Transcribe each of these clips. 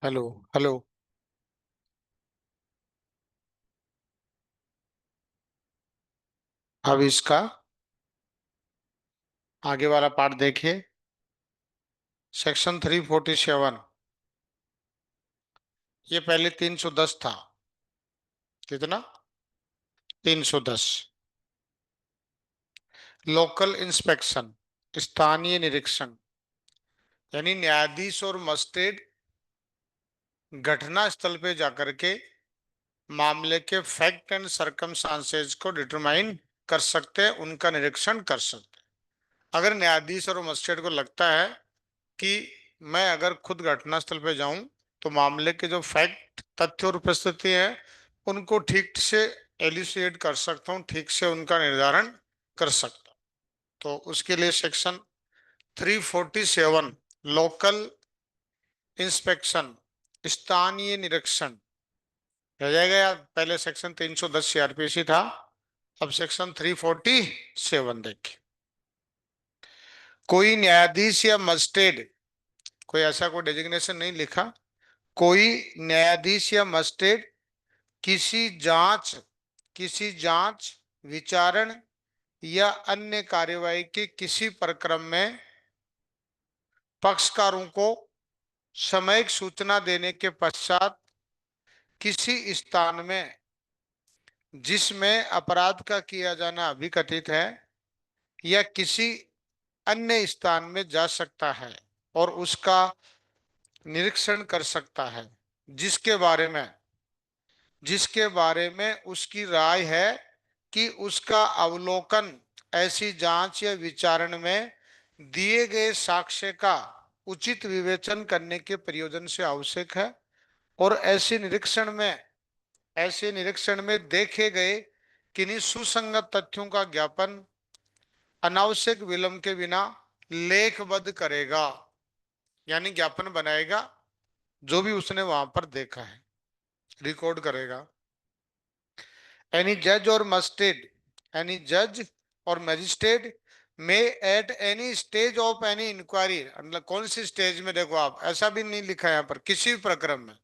Hello. Hello. अब इसका आगे वाला पार्ट देखिए। सेक्शन 347। ये पहले 310 था। कितना? 310। लोकल इंस्पेक्शन, स्थानीय निरीक्षण, यानी न्यायाधीश और मजिस्ट्रेट घटना स्थल पे जाकर के मामले के फैक्ट एंड सरकमस्टांसेस को डिटरमाइन कर सकते हैं, उनका निरीक्षण कर सकते हैं। अगर न्यायाधीश और मजिस्ट्रेट को लगता है कि मैं अगर खुद घटनास्थल पे जाऊं तो मामले के जो फैक्ट, तथ्य और उपस्थिति है उनको ठीक से एलिसिएट कर सकता हूं, ठीक से उनका निर्धारण कर सकता हूं। तो उसके लिए सेक्शन 347, लोकल इंस्पेक्शन, स्थानीय निरीक्षण रह जाएगा यार। पहले सेक्शन 310 सीआरपीसी था, अब सेक्शन 347 देखिए। कोई न्यायाधीश या मजिस्ट्रेट, कोई ऐसा कोई डेजिग्नेशन नहीं लिखा, कोई न्यायाधीश या मजिस्ट्रेट किसी जांच, विचारण या अन्य कार्यवाही के किसी प्रक्रम में पक्षकारों को समयिक सूचना देने के पश्चात किसी स्थान में जिसमें अपराध का किया जाना अभिकथित है या किसी अन्य स्थान में जा सकता है और उसका निरीक्षण कर सकता है, जिसके बारे में जिसके बारे में उसकी राय है कि उसका अवलोकन ऐसी जांच या विचारण में दिए गए साक्ष्य का उचित विवेचन करने के प्रयोजन से आवश्यक है और ऐसे निरीक्षण में देखे गए किन्हीं सुसंगत तथ्यों का ज्ञापन अनावश्यक विलंब के बिना लेखबद्ध करेगा, यानी ज्ञापन बनाएगा, जो भी उसने वहां पर देखा है रिकॉर्ड करेगा। एनी जज और मजिस्ट्रेट एनी जज और मजिस्ट्रेट में at any stage of any inquiry, मतलब कौन सी स्टेज में, देखो आप ऐसा भी नहीं लिखा है यहाँ पर, किसी भी प्रक्रम में।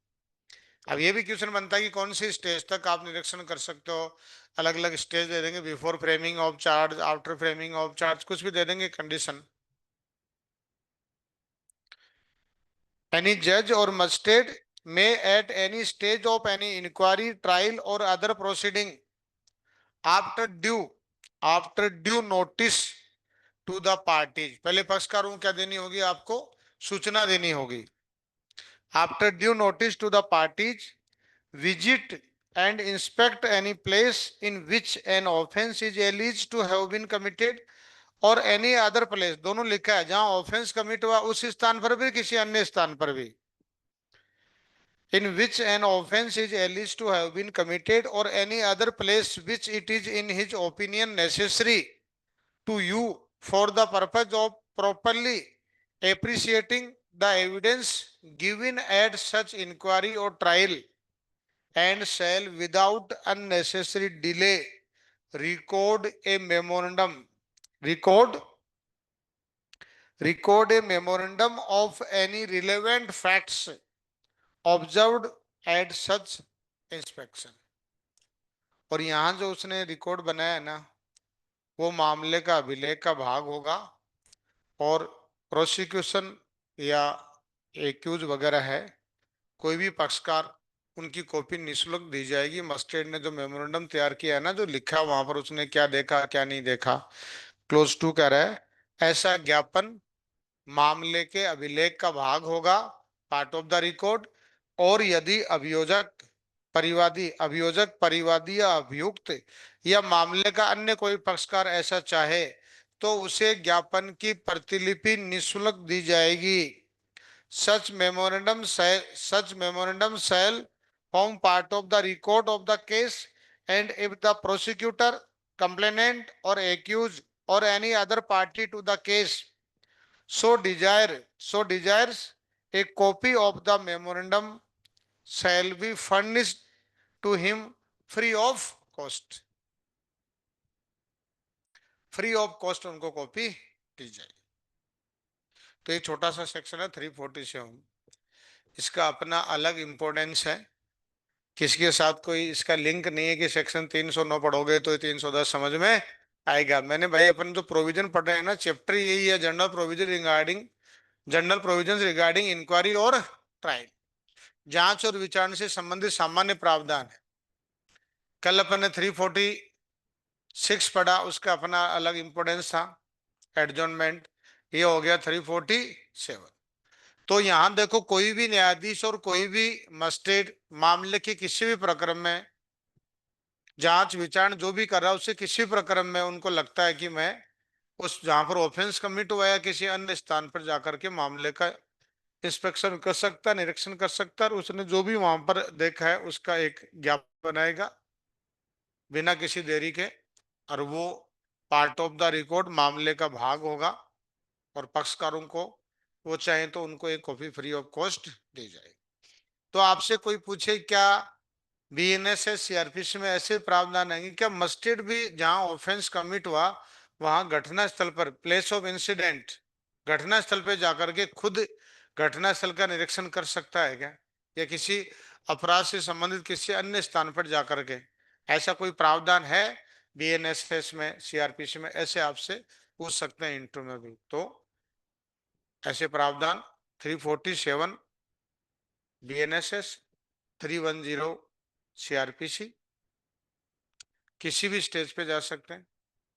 अब ये भी क्वेश्चन बनता है कि कौन सी स्टेज तक आप निरीक्षण कर सकते हो। अलग अलग स्टेज दे देंगे, before framing of charge, after framing of charge, कुछ भी दे देंगे कंडीशन। एनी जज और मजिस्ट्रेट में at any stage of any inquiry, trial और other proceeding after due after due notice to the parties, पहले पक्षकारों को क्या देनी होगी, आपको सूचना देनी होगी। After due notice to the parties, visit and inspect any place in which an offence is alleged to have been committed और एनी अदर प्लेस, दोनों लिखा है, जहां ऑफेंस कमिट हुआ उस स्थान पर भी किसी अन्य स्थान पर भी, in which an offence is alleged to have been committed or any other place which it is in his opinion necessary to you for the purpose of properly appreciating the evidence given at such inquiry or trial, and shall without unnecessary delay record a memorandum record record a memorandum of any relevant facts observed at such inspection। और यहाँ जो उसने record बनाया है ना, वो मामले का अभिलेख का भाग होगा और प्रोसिक्यूशन या एक्यूज वगैरह है, कोई भी पक्षकार, उनकी कॉपी निःशुल्क दी जाएगी। मजिस्ट्रेट ने जो मेमोरेंडम तैयार किया है ना, जो लिखा वहां पर उसने क्या देखा क्या नहीं देखा, क्लोज टू कह रहा है, ऐसा ज्ञापन मामले के अभिलेख का भाग होगा, पार्ट ऑफ द रिकॉर्ड। और यदि परिवादी या अभियुक्त या मामले का अन्य कोई पक्षकार ऐसा चाहे तो उसे ज्ञापन की प्रतिलिपि निःशुल्क दी जाएगी। such memorandum shall form part of the record of the case, and if the prosecutor, complainant, or accused, or any other party to the case so desires, a copy of the memorandum shall be furnished to him free of cost. Free of cost उनको copy दी जाएगी। तो ये छोटा सा section है 347, इसका अपना अलग इंपॉर्टेंस है। किसी के साथ कोई इसका लिंक नहीं है कि सेक्शन 309 पढ़ोगे तो 310 समझ में आएगा। मैंने भाई अपन जो प्रोविजन पढ़ रहे हैं ना, चैप्टर यही है, जनरल प्रोविजन रिगार्डिंग इंक्वायरी और ट्रायल, जांच और विचारणा से संबंधित सामान्य प्रावधान है। कल अपन ने 346 पढ़ा, उसका अपना अलग इंपॉर्टेंस था, एडजॉर्नमेंट। ये हो गया 347। तो यहां देखो, कोई भी न्यायाधीश और कोई भी मजिस्ट्रेट मामले के किसी भी प्रकरण में जांच विचारण जो भी कर रहा है, उससे किसी प्रकरण में उनको लगता है कि मैं उस जहां पर ऑफेंस कमिट हुआ है किसी अन्य स्थान पर जाकर के मामले का इंस्पेक्शन कर सकता, निरीक्षण कर सकता, और उसने जो भी वहां पर देखा है उसका एक ज्ञापन बनाएगा बिना किसी देरी के, और वो पार्ट ऑफ द रिकॉर्ड मामले का भाग होगा, और पक्षकारों को वो चाहे तो उनको एक कॉपी फ्री ऑफ कॉस्ट दी जाएगी। तो आपसे कोई पूछे क्या बीएनएसएस सीआरपीसी में ऐसे प्रावधान है क्या मजिस्ट्रेट भी जहां ऑफेंस कमिट हुआ वहां घटना स्थल पर, प्लेस ऑफ इंसिडेंट, घटना स्थल पर जाकर के खुद घटना स्थल का निरीक्षण कर सकता है क्या, या किसी अपराध से संबंधित किसी अन्य स्थान पर जाकर के, ऐसा कोई प्रावधान है बीएनएसएस में सीआरपीसी में? ऐसे आपसे पूछ सकते हैं इंटरव्यू में भी। तो ऐसे प्रावधान 347 बीएनएसएस, 310 सीआरपीसी, किसी भी स्टेज पे जा सकते हैं,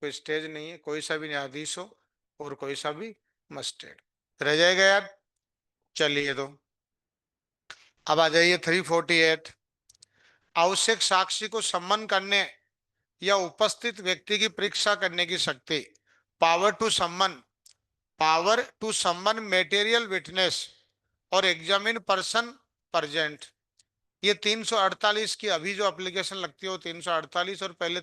कोई स्टेज नहीं है, कोई सा भी न्यायाधीश हो और कोई सा भी मजिस्ट्रेट। रह जाएगा यार। चलिए, तो अब आ जाइए 348, आवश्यक साक्षी को सम्मन करने या उपस्थित व्यक्ति की परीक्षा करने की शक्ति। पावर टू सम्मन, मेटेरियल विटनेस और एग्जामिन पर्सन प्रेजेंट। ये 348 की अभी जो एप्लीकेशन लगती है वो 348 और पहले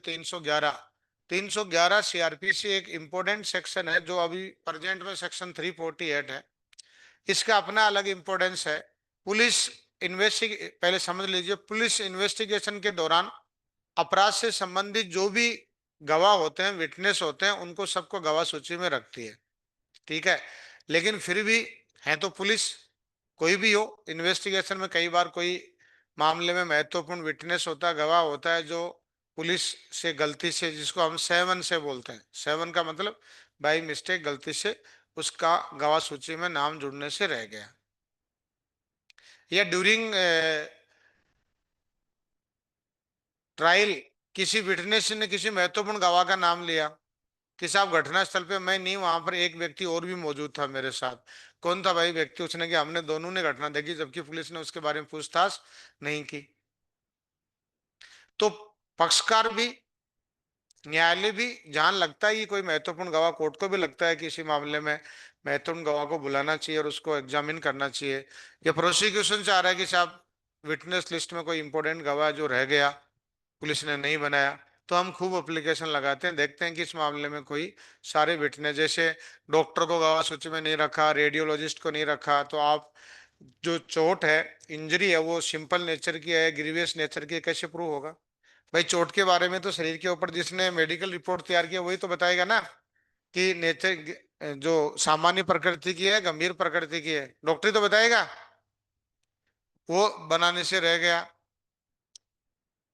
311 सीआरपीसी एक इंपॉर्टेंट सेक्शन है जो अभी प्रेजेंट में सेक्शन 348 है। इसका अपना अलग इंपॉर्टेंस है। पहले समझ लीजिए, पुलिस इन्वेस्टिगेशन के दौरान अपराध से संबंधित जो भी गवाह होते हैं, विटनेस होते हैं, उनको सबको गवाह सूची में रखती है, ठीक है। लेकिन फिर भी है तो पुलिस, कोई भी हो इन्वेस्टिगेशन में, कई बार कोई मामले में महत्वपूर्ण विटनेस होता है, गवाह होता है, जो पुलिस से गलती से, जिसको हम सेवन से बोलते हैं, सेवन का मतलब बाई मिस्टेक, गलती से उसका गवाह सूची में नाम जुड़ने से रह गया, या ड्यूरिंग ट्रायल किसी विटनेस ने किसी महत्वपूर्ण गवाह का नाम लिया कि साहब घटना स्थल पे मैं नहीं, वहां पर एक व्यक्ति और भी मौजूद था मेरे साथ। कौन था भाई व्यक्ति? उसने कि हमने दोनों ने घटना देखी, जबकि पुलिस ने उसके बारे में पूछताछ नहीं की। तो पक्षकार भी, न्यायालय भी, जहां लगता है कि कोई महत्वपूर्ण गवाह, कोर्ट को भी लगता है कि इसी मामले में महत्वपूर्ण गवाह को बुलाना चाहिए और उसको एग्जामिन करना चाहिए, या प्रोसिक्यूशन चाह रहा है कि साहब विटनेस लिस्ट में कोई इंपॉर्टेंट गवाह जो रह गया पुलिस ने नहीं बनाया, तो हम खूब एप्लीकेशन लगाते हैं, देखते हैं कि इस मामले में कोई सारे विटनेस, जैसे डॉक्टर को गवाह सूची में नहीं रखा, रेडियोलॉजिस्ट को नहीं रखा, तो आप जो चोट है, इंजरी है, वो सिंपल नेचर की है, ग्रीवियस नेचर की है, कैसे प्रूव होगा भाई? चोट के बारे में तो शरीर के ऊपर जिसने मेडिकल रिपोर्ट तैयार किया वही तो बताएगा ना कि नेचर जो सामान्य प्रकृति की है, गंभीर प्रकृति की है, डॉक्टर ही तो बताएगा। वो बनाने से रह गया।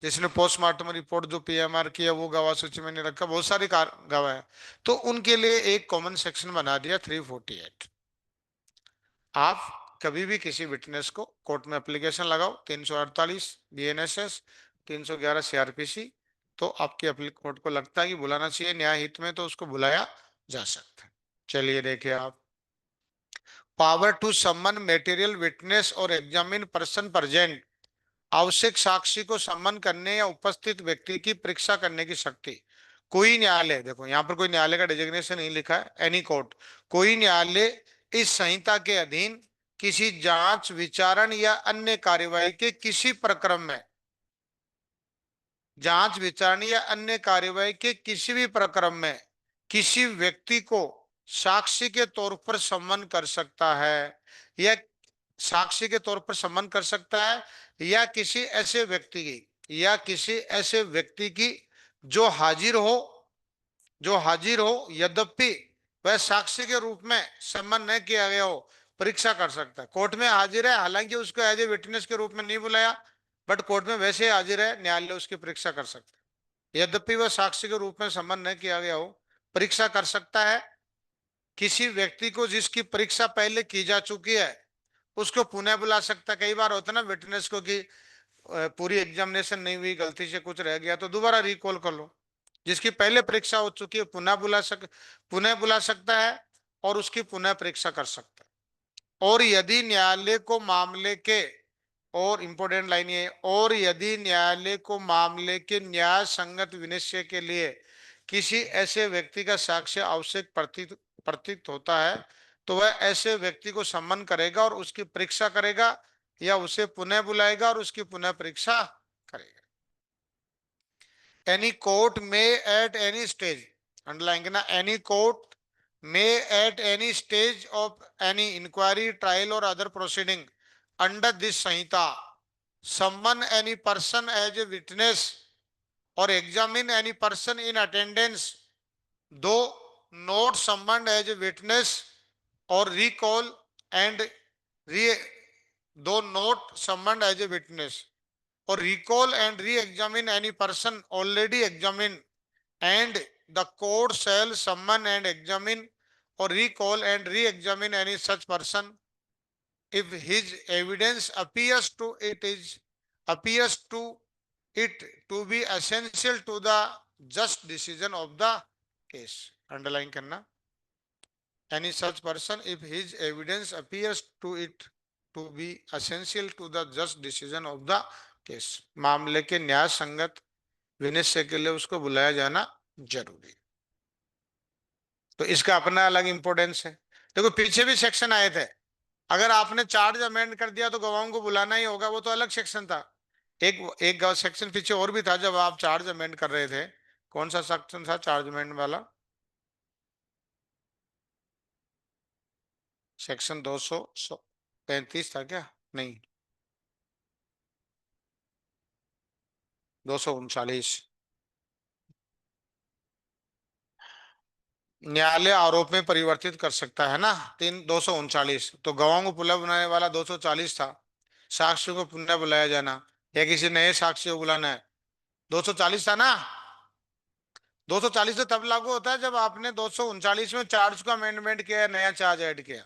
जिसने पोस्टमार्टम रिपोर्ट जो पीएमआर की है वो गवाह सूची में नहीं रखा, बहुत सारी गवाह है, तो उनके लिए एक कॉमन सेक्शन बना दिया 348। आप कभी भी किसी विटनेस को कोर्ट में एप्लीकेशन लगाओ, 348 बीएनएसएस, 311 सीआरपीसी, तो आपकी कोर्ट को लगता है कि बुलाना चाहिए न्याय हित में, तो उसको बुलाया जा सकता है। चलिए देखिए आप, पावर टू सम्मन मेटेरियल विटनेस और एग्जामिन पर्सन प्रेजेंट, आवश्यक साक्षी को सम्मन करने या उपस्थित व्यक्ति की परीक्षा करने की शक्ति। कोई न्यायालय, देखो यहाँ पर कोई न्यायालय का डिजिग्नेशन नहीं लिखा है, एनी कोर्ट, कोई न्यायालय इस संहिता के अधीन किसी जांच विचारण या अन्य कार्यवाही के किसी प्रक्रम में, जांच विचारण या अन्य कार्यवाही के किसी भी प्रक्रम में किसी व्यक्ति को साक्षी के तौर पर सम्मन कर सकता है, या साक्षी के तौर पर सम्मन कर सकता है, या किसी ऐसे व्यक्ति की, या किसी ऐसे व्यक्ति की जो हाजिर हो, जो हाजिर हो यद्यपि वह साक्षी के रूप में सम्मन न किया गया हो, परीक्षा कर सकता है। कोर्ट में हाजिर है, हालांकि उसको एज ए विटनेस के रूप में नहीं बुलाया, बट कोर्ट में वैसे ही हाजिर है, न्यायालय उसकी परीक्षा कर सकता है। यद्यपि वह साक्षी के रूप में सम्मन न किया गया हो, परीक्षा कर सकता है। किसी व्यक्ति को जिसकी परीक्षा पहले की जा चुकी है उसको पुनः बुला सकता है। कई बार होता है ना विटनेस को कि पूरी एग्जामिनेशन नहीं हुई, गलती से कुछ रह गया, तो दोबारा रिकॉल कर लो। जिसकी पहले परीक्षा हो चुकी है पुनः बुला सकता है और उसकी पुनः परीक्षा कर सकता है। और यदि न्यायालय को मामले के, और इंपॉर्टेंट लाइन ये, और यदि न्यायालय को मामले के न्याय संगत विनिश्चय के लिए किसी ऐसे व्यक्ति का साक्ष्य आवश्यक प्रतीत प्रतीत होता है तो वह ऐसे व्यक्ति को सम्मन करेगा और उसकी परीक्षा करेगा, या उसे पुनः बुलाएगा और उसकी पुनः परीक्षा करेगा। Any court may at any stage, underline करना, any court may at any stage of any inquiry, trial or other proceeding under this Sanhita summon any person as a witness or examine any person in attendance, though not summoned as a witness, or recall and re though not summoned as a witness, or recall and re-examine any person already examined, and the court shall summon and examine or recall and re-examine any such person if his evidence appears to it to be essential to the just decision of the case. Underline करना, any such person if his evidence appears to it to be essential to the just decision of the case. मामले के न्याय संगत विनिश्चय के लिए उसको बुलाया जाना जरूरी। तो इसका अपना अलग इंपोर्टेंस है। देखो पीछे भी सेक्शन आए थे, अगर आपने चार्ज अमेंड कर दिया तो गवाहों को बुलाना ही होगा, वो तो अलग सेक्शन था। एक एक सेक्शन पीछे और भी था जब आप चार्ज अमेंड कर रहे थे। कौन सा सेक्शन था चार्ज अमेंड वाला? सेक्शन 235 था क्या? नहीं, 239। न्यायालय आरोप में परिवर्तित कर सकता है ना, 239। तो गवाहों को पुनः बुलाने वाला 240 था। साक्ष्यों को पुनः बुलाया जाना या किसी नए साक्ष्य को बुलाना है, 240 था ना। 240 तो तब लागू होता है जब आपने 239 में चार्ज को अमेंडमेंट किया, नया चार्ज ऐड किया।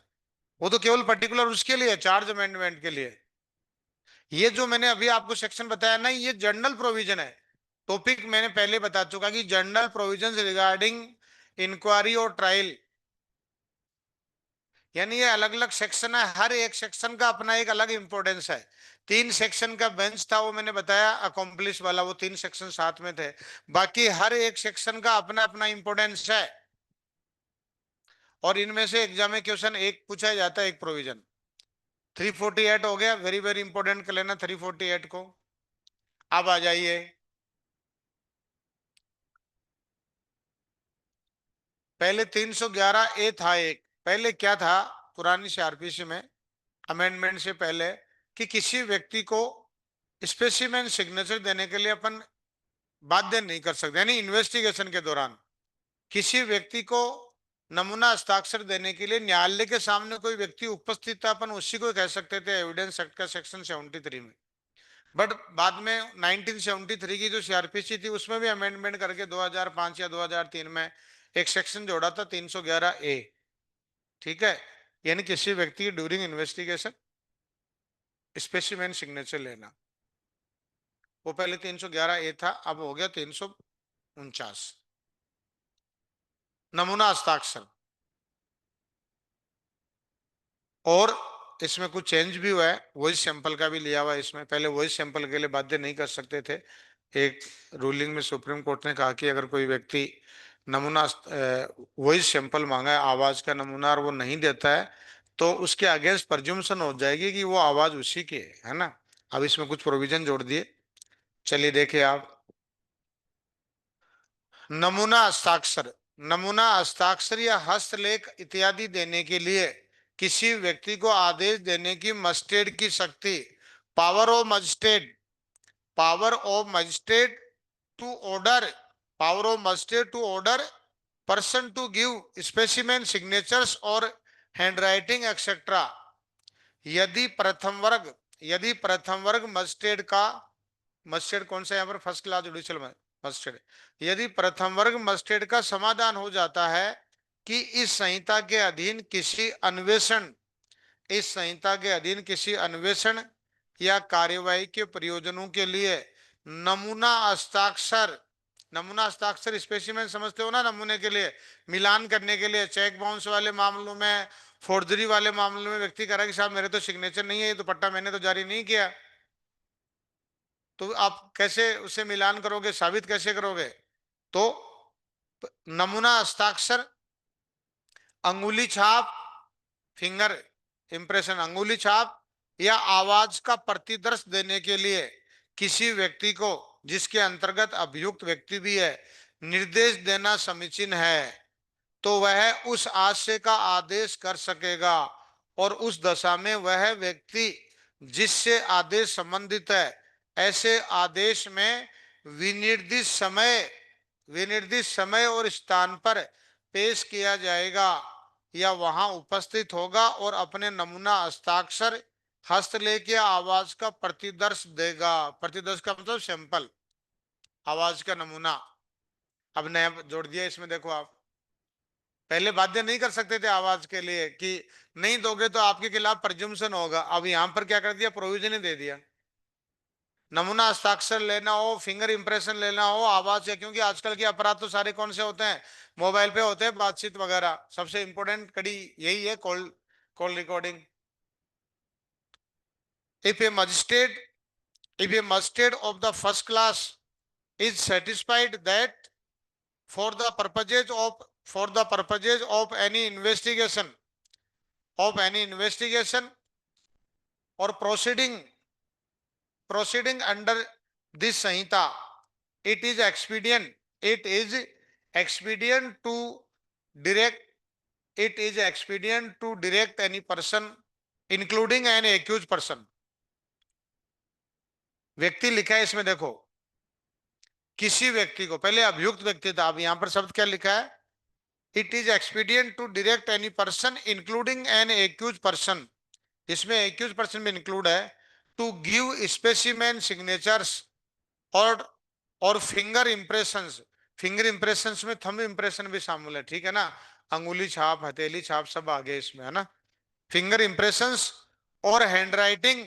वो तो केवल पर्टिकुलर उसके लिए, चार्ज अमेंडमेंट के लिए। ये जो मैंने अभी आपको सेक्शन बताया ना, ये जनरल प्रोविजन है। टॉपिक मैंने पहले बता चुका कि जनरल प्रोविजन रिगार्डिंग इंक्वायरी और ट्रायल, यानी ये अलग अलग सेक्शन है, हर एक सेक्शन का अपना एक अलग इंपॉर्टेंस है। 3 सेक्शन का बेंच था, वो मैंने बताया अकॉम्प्लिश वाला, वो 3 सेक्शन साथ में थे। बाकी हर एक सेक्शन का अपना अपना इंपॉर्टेंस है, और इनमें से एग्जाम में क्वेश्चन एक पूछा जाता है, एक प्रोविजन। 348 हो गया, वेरी वेरी इंपॉर्टेंट कर लेना 348 को। अब आ जाइए, पहले 311 ए था एक। पहले क्या था पुरानी सीआरपीसी में अमेंडमेंट से पहले, कि किसी व्यक्ति को स्पेसिमेन सिग्नेचर देने के लिए अपन बाध्य नहीं कर सकते, यानी इन्वेस्टिगेशन के दौरान किसी व्यक्ति को नमूना हस्ताक्षर देने के लिए न्यायालय के सामने कोई व्यक्ति उपस्थित था, अपन उसी को कह सकते थे एविडेंस एक्ट का सेक्शन 73 में। बट बाद में 1973 की जो सीआरपीसी थी उसमें भी अमेंडमेंट करके 2005 या 2003 में एक सेक्शन जोड़ा था 311 ए। ठीक है, यानी किसी व्यक्ति की ड्यूरिंग इन्वेस्टिगेशन स्पेसिमेन सिग्नेचर लेना। वो पहले 311 ए था, अब हो गया 349 नमूना हस्ताक्षर। और इसमें कुछ चेंज भी हुआ है, वॉइस सैंपल का भी लिया हुआ है इसमें। पहले वॉइस सैंपल के लिए बाध्य नहीं कर सकते थे। एक रूलिंग में सुप्रीम कोर्ट ने कहा कि अगर कोई व्यक्ति नमूना वॉइस सैंपल मांगा है, आवाज का नमूना, और वो नहीं देता है, तो उसके अगेंस्ट प्रज्यूम्शन हो जाएगी कि वो आवाज उसी की है ना। अब इसमें कुछ प्रोविजन जोड़ दिए, चलिए देखिए आप। नमूना हस्ताक्षर, नमूना हस्ताक्षर या हस्तलेख इत्यादि देने के लिए किसी व्यक्ति को आदेश देने की मजिस्ट्रेट की शक्ति, power of magistrate, power of magistrate to order, power of magistrate to order person to give specimen signatures और हैंडराइटिंग एक्सेट्रा। यदि प्रथम वर्ग, यदि प्रथम वर्ग मजिस्ट्रेट का, मजिस्ट्रेट कौन सा यहाँ पर, फर्स्ट क्लास जुडिशियल मजिस्ट्रेट, यदि प्रथम वर्ग मजिस्ट्रेट का समाधान हो जाता है कि इस संहिता के अधीन किसी अन्वेषण, इस संहिता के अधीन किसी अन्वेषण या कार्यवाही के प्रयोजनों के लिए नमूना हस्ताक्षर, नमूना हस्ताक्षर स्पेसिमेन समझते हो ना, नमूने के लिए मिलान करने के लिए, चेक बाउंस वाले मामलों में, फोर्जरी वाले मामलों में व्यक्ति कह रहा है कि साहब मेरे तो सिग्नेचर नहीं है, ये तो पट्टा मैंने तो जारी नहीं किया, तो आप कैसे उसे मिलान करोगे, साबित कैसे करोगे? तो नमूना हस्ताक्षर, अंगुली छाप, फिंगर इंप्रेशन, अंगुली छाप या आवाज का प्रतिदर्श देने के लिए किसी व्यक्ति को, जिसके अंतर्गत अभियुक्त व्यक्ति भी है, निर्देश देना समीचीन है, तो वह उस आशय का आदेश कर सकेगा और उस दशा में वह व्यक्ति जिससे आदेश संबंधित है ऐसे आदेश में विनिर्दिष्ट समय, विनिर्दिष्ट समय और स्थान पर पेश किया जाएगा या वहां उपस्थित होगा और अपने नमूना हस्ताक्षर, हस्तलेख या आवाज का प्रतिदर्श देगा। प्रतिदर्श का मतलब सैंपल, आवाज का नमूना। अब नया जोड़ दिया इसमें, देखो आप, पहले बाध्य नहीं कर सकते थे आवाज के लिए कि नहीं दोगे तो आपके खिलाफ प्रज्युम्शन होगा, अब यहां पर क्या कर दिया, प्रोविजन ही दे दिया। नमूना हस्ताक्षर लेना हो, फिंगर इंप्रेशन लेना हो, आवाज है, क्योंकि आजकल के अपराध तो सारे कौन से होते हैं, मोबाइल पे होते हैं, बातचीत वगैरह, सबसे इंपॉर्टेंट कड़ी यही है, call, call recording. If A magistrate, if a magistrate of the first class is satisfied that for the purposes of, for the purposes of any investigation, of any investigation or proceeding, proceeding under this sanhita, it is expedient, it is expedient to direct, it is expedient to direct any person including an accused person। व्यक्ति लिखा है इसमें देखो, किसी व्यक्ति को, पहले अभियुक्त व्यक्ति था, अब यहां पर शब्द क्या लिखा है, it is expedient to direct any person including an accused person, इसमें एक्यूज पर्सन भी इंक्लूड है, टू गिव स्पेसिमेन सिग्नेचर्स और फिंगर इंप्रेशंस, फिंगर इंप्रेशंस में थंब इंप्रेशन भी शामिल है, ठीक है ना, अंगुली छाप, हथेली छाप सब आगे इसमें है ना, फिंगर इंप्रेशंस और हैंडराइटिंग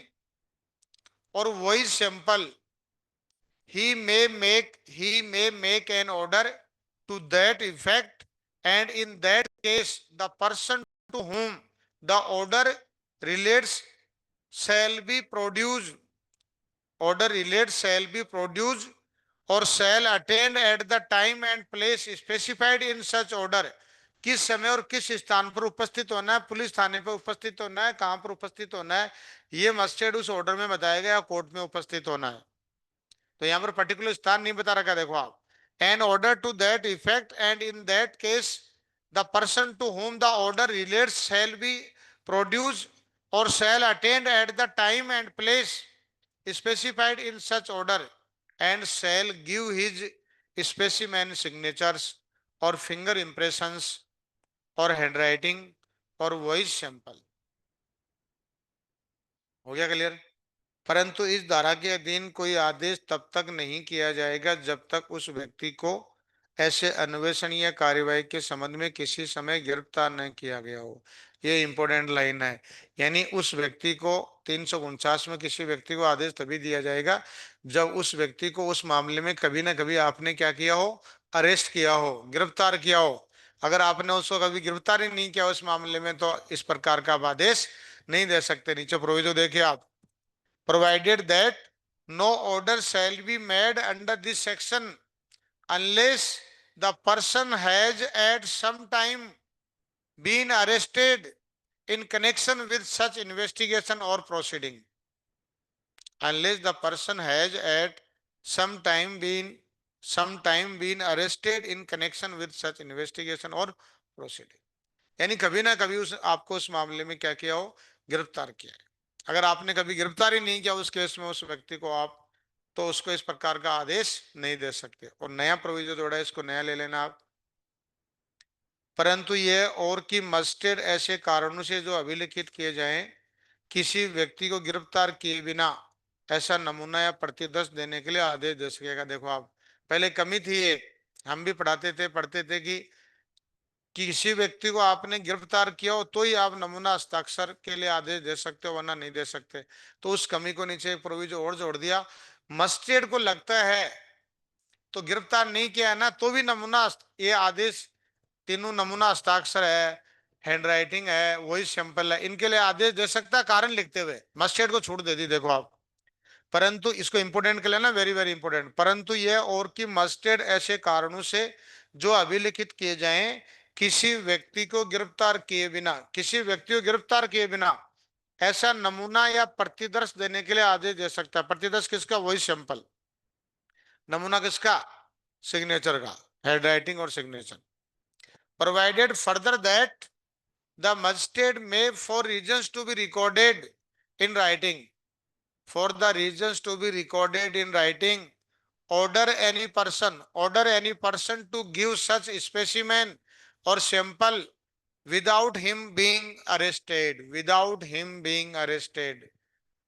और voice sample. he may make an order to that effect, and in that case the person to whom the order relates shall be produced, order relates shall be produced or shall attend at the time and place specified in such order। किस समय और किस स्थान पर उपस्थित होना है, police थाने पर उपस्थित होना है, कहां पर उपस्थित होना है, ये मजिस्ट्रेट उस ऑर्डर में बताया गया, कोर्ट में उपस्थित होना है। तो यहां पर पर्टिकुलर स्थान नहीं बता रखा, देखो आप, an order to that effect and in that case the person to whom the order relates shall be produce और shall attend at the time and place specified in such order and shall give his specimen signatures और finger impressions और handwriting और voice sample. हो गया clear? परंतु इस धारा के अधीन कोई आदेश तब तक नहीं किया जाएगा जब तक उस व्यक्ति को ऐसे अन्वेषण या कार्यवाही के संबंध में किसी समय गिरफ्तार न किया गया हो। ये इंपॉर्टेंट लाइन है, यानी उस व्यक्ति को 349 में किसी व्यक्ति को आदेश तभी दिया जाएगा जब उस व्यक्ति को उस मामले में कभी ना कभी आपने क्या किया हो, अरेस्ट किया हो, गिरफ्तार किया हो। अगर आपने उसको कभी गिरफ्तार ही नहीं किया उस मामले में तो इस प्रकार का आप आदेश नहीं दे सकते। नीचे प्रोविजो देखिए आप, provided that no order shall be made under this section unless the person has at some time been arrested in connection with such investigation or proceeding unless the person has at some time been arrested in connection with such investigation or proceeding। यानी कभी ना कभी उस आपको उस मामले में क्या किया हो, गिरफ्तार किया है। अगर आपने कभी गिरफ्तारी नहीं किया उस केस में उस व्यक्ति को आप, तो उसको इस प्रकार का आदेश नहीं दे सकते। और नया प्रोविजन जोड़ा है, इसको नया ले लेना आप। परंतु यह और कि मजिस्ट्रेट ऐसे कारणों से जो अभिलिखित किए जाएं, किसी व्यक्ति को गिरफ्तार किए बिना ऐसा नमूना या प्रतिदर्श देने के लिए आदेश दे सकेगा। देखो आप, पहले कमी थी एक, हम भी पढ़ते थे कि किसी व्यक्ति को आपने गिरफ्तार किया हो तो ही आप नमूना हस्ताक्षर के लिए आदेश दे सकते हो, वरना नहीं दे सकते। तो उस कमी को नीचे एक प्रोविजन और जोड़ दिया। मजिस्ट्रेट को लगता है तो गिरफ्तार नहीं किया है ना, तो भी ये आदेश, तीनों नमूना हस्ताक्षर है, हैंडराइटिंग है, वही सैंपल है, इनके लिए आदेश दे सकता है कारण लिखते हुए। मजिस्ट्रेट को छूट दे दी, देखो आप। परंतु इसको इंपोर्टेंट कर लेना, वेरी वेरी इंपोर्टेंट। परंतु यह और कि मजिस्ट्रेट ऐसे कारणों से जो अभिलिखित किए जाएं, किसी व्यक्ति को गिरफ्तार किए बिना, किसी व्यक्ति को गिरफ्तार किए बिना ऐसा नमूना या प्रतिदर्श देने के लिए आदेश दे सकता है। प्रतिदर्श किसका? वही सैंपल। नमूना किसका? सिग्नेचर का, हैंडराइटिंग और signature. Provided further that the magistrate may for reasons to be recorded in writing, for the reasons to be recorded in writing, order any person to give such specimen or sample without him being arrested,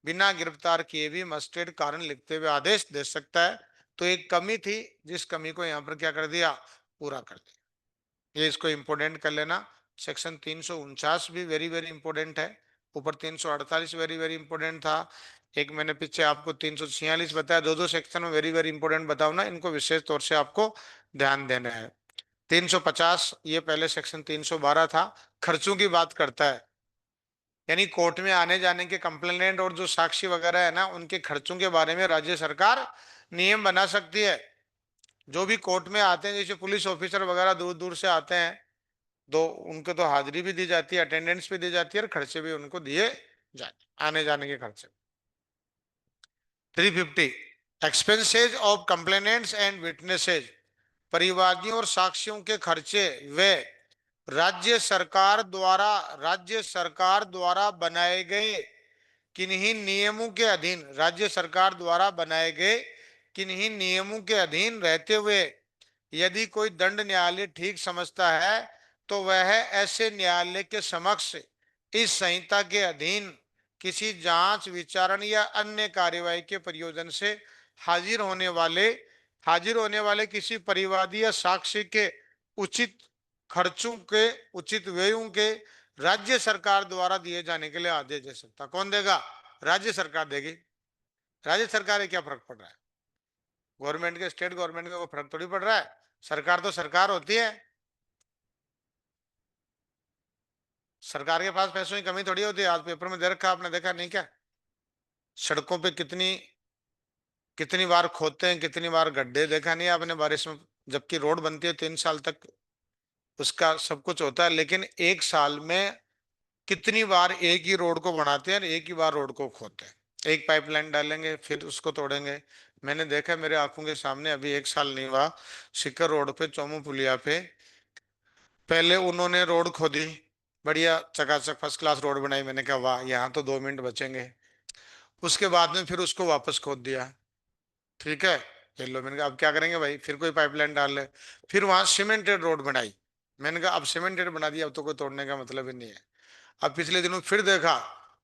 बिना गिरफ्तार किए भी magistrate कारण लिखते हुए आदेश दे सकता है। तो एक कमी थी, जिस कमी को यहाँ पर क्या कर दिया, पूरा कर दिया। ये इसको इंपोर्टेंट कर लेना। सेक्शन 349 भी वेरी वेरी इंपोर्टेंट है। ऊपर 348 वेरी वेरी इंपोर्टेंट था। एक मैंने पीछे आपको 346 बताया। दो दो सेक्शन में वेरी वेरी इंपोर्टेंट बताओ ना, इनको विशेष तौर से आपको ध्यान देना है। 350 ये पहले सेक्शन 312 था, खर्चों की बात करता है। यानी कोर्ट में आने जाने के कंप्लेनेंट और जो साक्षी वगैरह है ना, उनके खर्चों के बारे में राज्य सरकार नियम बना सकती है। जो भी कोर्ट में आते हैं, जैसे पुलिस ऑफिसर वगैरह दूर दूर से आते हैं, तो उनको तो हाजिरी भी दी जाती है, अटेंडेंस भी दी जाती है, और खर्चे भी उनको दिए जाते, आने जाने के खर्चे। 350 expenses of complainants and witnesses, परिवादियों और साक्षियों के खर्चे वे राज्य सरकार द्वारा बनाए गए किन्हीं नियमों के अधीन, राज्य सरकार द्वारा बनाए गए किन्हीं नियमों के अधीन रहते हुए यदि कोई दंड न्यायालय ठीक समझता है तो वह ऐसे न्यायालय के समक्ष इस संहिता के अधीन किसी जांच, विचारण या अन्य कार्यवाही के प्रयोजन से हाजिर होने वाले किसी परिवादी या साक्षी के उचित खर्चों के, उचित व्ययों के राज्य सरकार द्वारा दिए जाने के लिए आदेश दे सकता। कौन देगा? राज्य सरकार देगी। राज्य सरकार है, क्या फर्क पड़ रहा है? गवर्नमेंट के, स्टेट गवर्नमेंट का कोई फर्क थोड़ी पड़ रहा है। सरकार तो सरकार होती है। सरकार के पास पैसों की कमी थोड़ी होती है। आज पेपर में दे रखा, आपने देखा नहीं क्या? सड़कों पे कितनी कितनी बार खोदते हैं, कितनी बार गड्ढे, देखा नहीं आपने बारिश में? जबकि रोड बनती है 3 साल तक, उसका सब कुछ होता है, लेकिन एक साल में कितनी बार एक ही रोड को बनाते हैं और एक ही बार रोड को खोदते हैं। एक पाइपलाइन डालेंगे, फिर उसको तोड़ेंगे। मैंने देखा मेरे आंखों के सामने, अभी 1 साल नहीं हुआ, सिकर रोड पे, चोमू पुलिया पे, पहले उन्होंने रोड खोदी, बढ़िया चकाचक फर्स्ट क्लास रोड बनाई। मैंने कहा वाह, यहाँ तो 2 मिनट बचेंगे। उसके बाद में फिर उसको वापस खोद दिया। ठीक है, ये लो। मैंने कहा अब क्या करेंगे भाई, फिर कोई पाइपलाइन डाल ले। फिर वहां सीमेंटेड रोड बनाई। मैंने कहा अब सीमेंटेड बना दिया, अब तो कोई तोड़ने का मतलब ही नहीं है। अब पिछले दिनों फिर देखा,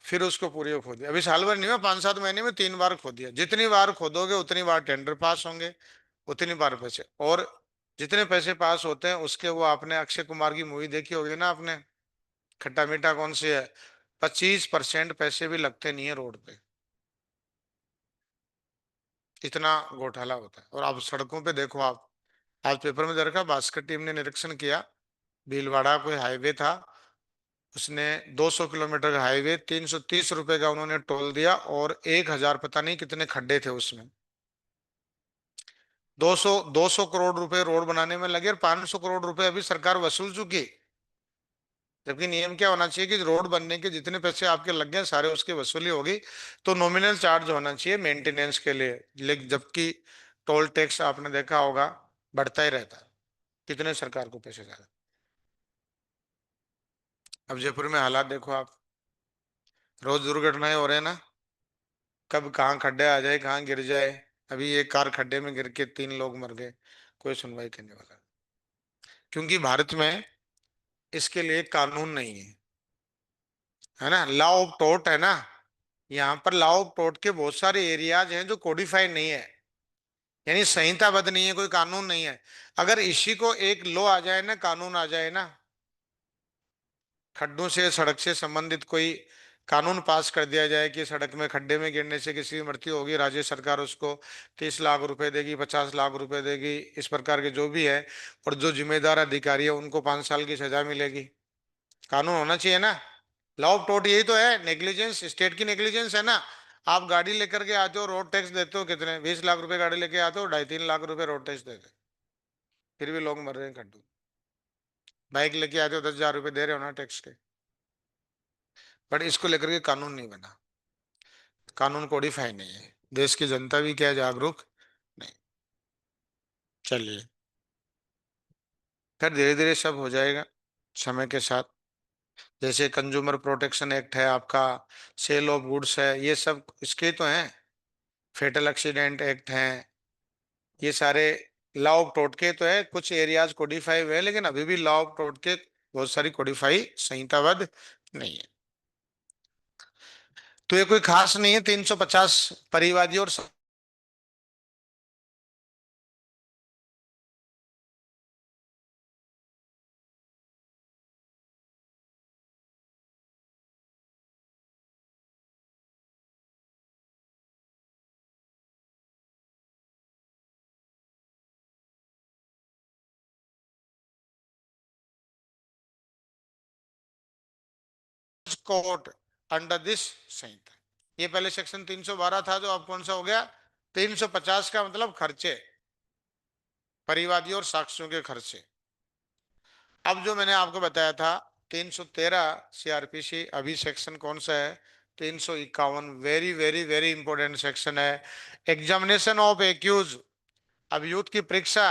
फिर उसको पूरी खोद दिया। अभी साल भर नहीं हुआ, 5-7 महीने में 3 बार खोद दिया। जितनी बार खोदोगे उतनी बार टेंडर पास होंगे, उतनी बार पैसे। और जितने पैसे पास होते हैं उसके, वो आपने अक्षय कुमार की मूवी देखी होगी ना आपने, खट्टा मीठा कौन सी है, 25% पैसे भी लगते नहीं है रोड पे। इतना घोटाला होता है। और आप सड़कों पे देखो आप, आज पेपर में देखा, भास्कर टीम ने निरीक्षण किया, भीलवाड़ा कोई हाईवे था, उसने 200 किलोमीटर का हाईवे, 330 रुपए का उन्होंने टोल दिया, और 1,000 पता नहीं कितने खड्डे थे उसमें। 200 करोड़ रुपए रोड बनाने में लगे, और 500 करोड़ रुपए अभी सरकार वसूल चुकी। जबकि नियम क्या होना चाहिए कि रोड बनने के जितने पैसे आपके लग गए सारे उसकी वसूली होगी, तो नॉमिनल चार्ज होना चाहिए मेंटेनेंस के लिए। लेकिन जबकि टोल टैक्स आपने देखा होगा बढ़ता ही रहता है, कितने सरकार को पैसे ज्यादा। अब जयपुर में हालात देखो आप, रोज दुर्घटनाएं हो रहे हैं ना, कब कहाँ खड्डे आ जाए कहाँ गिर जाए। अभी एक कार खड्डे में गिर के 3 लोग मर गए, कोई सुनवाई करने वाला नहीं। क्योंकि भारत में इसके लिए कानून नहीं है ना, लॉ ऑफ टोर्ट है ना। यहाँ पर लॉ ऑफ टोर्ट के बहुत सारे एरियाज हैं जो कोडिफाइड नहीं है, यानी संहिताबद्ध नहीं है, कोई कानून नहीं है। अगर इसी को एक लॉ आ जाए ना, कानून आ जाए ना, खड्डों से सड़क से संबंधित कोई कानून पास कर दिया जाए कि सड़क में खड्डे में गिरने से किसी की मृत्यु होगी, राज्य सरकार उसको 30 लाख रुपए देगी, 50 लाख रुपए देगी, इस प्रकार के जो भी है, और जो जिम्मेदार अधिकारी है उनको 5 साल की सजा मिलेगी। कानून होना चाहिए ना। लॉ ऑफ टोर्ट यही तो है, नेग्लिजेंस, स्टेट की नेग्लिजेंस है ना। आप गाड़ी लेकर के आते हो, रोड टैक्स देते हो कितने, 20 लाख रुपए गाड़ी लेके आते हो, 2.5-3 लाख रुपए रोड टैक्स देते हो, फिर भी लोग मर रहे हैं खड्डों। बाइक लेके आते हो, 10,000 रुपए दे रहे हो ना टैक्स के। बट इसको लेकर के कानून नहीं बना, कानून कोडिफाई नहीं है, देश की जनता भी क्या है, जागरूक नहीं। चलिए, फिर धीरे धीरे सब हो जाएगा समय के साथ। जैसे कंज्यूमर प्रोटेक्शन एक्ट है आपका, सेल ऑफ गुड्स है, ये सब इसके तो हैं। फेटल एक्सीडेंट एक्ट है, ये सारे लॉ ऑफ टोर्ट के तो है। कुछ एरियाज कोडिफाई हुए हैं, लेकिन अभी भी लॉ ऑफ टोर्ट के बहुत सारी कोडिफाई संहिताबद्ध नहीं है। तो ये कोई खास नहीं है, 350 परिवादी और कोर्ट अंडर दिस संहिता। ये पहले सेक्शन 312 था, जो अब कौन सा हो गया, 350 का मतलब खर्चे, परिवादी और साक्ष्यों के खर्चे। अब जो मैंने आपको बताया था 313 सीआरपीसी, अभी सेक्शन कौन सा है, 351, very very very important section है। एग्जामिनेशन ऑफ एक्यूज, अभियुक्त की परीक्षा,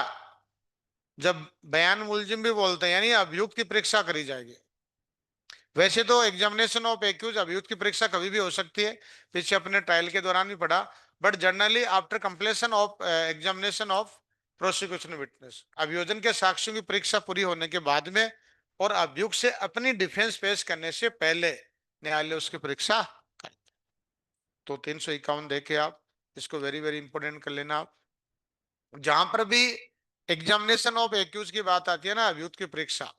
जब बयान मुलजिम भी बोलते हैं, यानी अभियुक्त की परीक्षा करी जाएगी। वैसे तो एग्जामिनेशन ऑफ एक्यूज, अभियुक्त की परीक्षा कभी भी हो सकती है, पीछे अपने ट्रायल के दौरान भी पढ़ा। But generally after completion of examination of prosecution witness, अभियोजन के साक्ष्यों की परीक्षा पूरी होने के बाद में और अभियुक्त से अपनी डिफेंस पेश करने से पहले न्यायालय उसकी परीक्षा करे। तो 351 देखे आप, इसको वेरी वेरी इंपोर्टेंट कर लेना आप। जहां पर भी एग्जामिनेशन ऑफ एक्यूज की बात आती है ना, अभियुक्त की परीक्षा,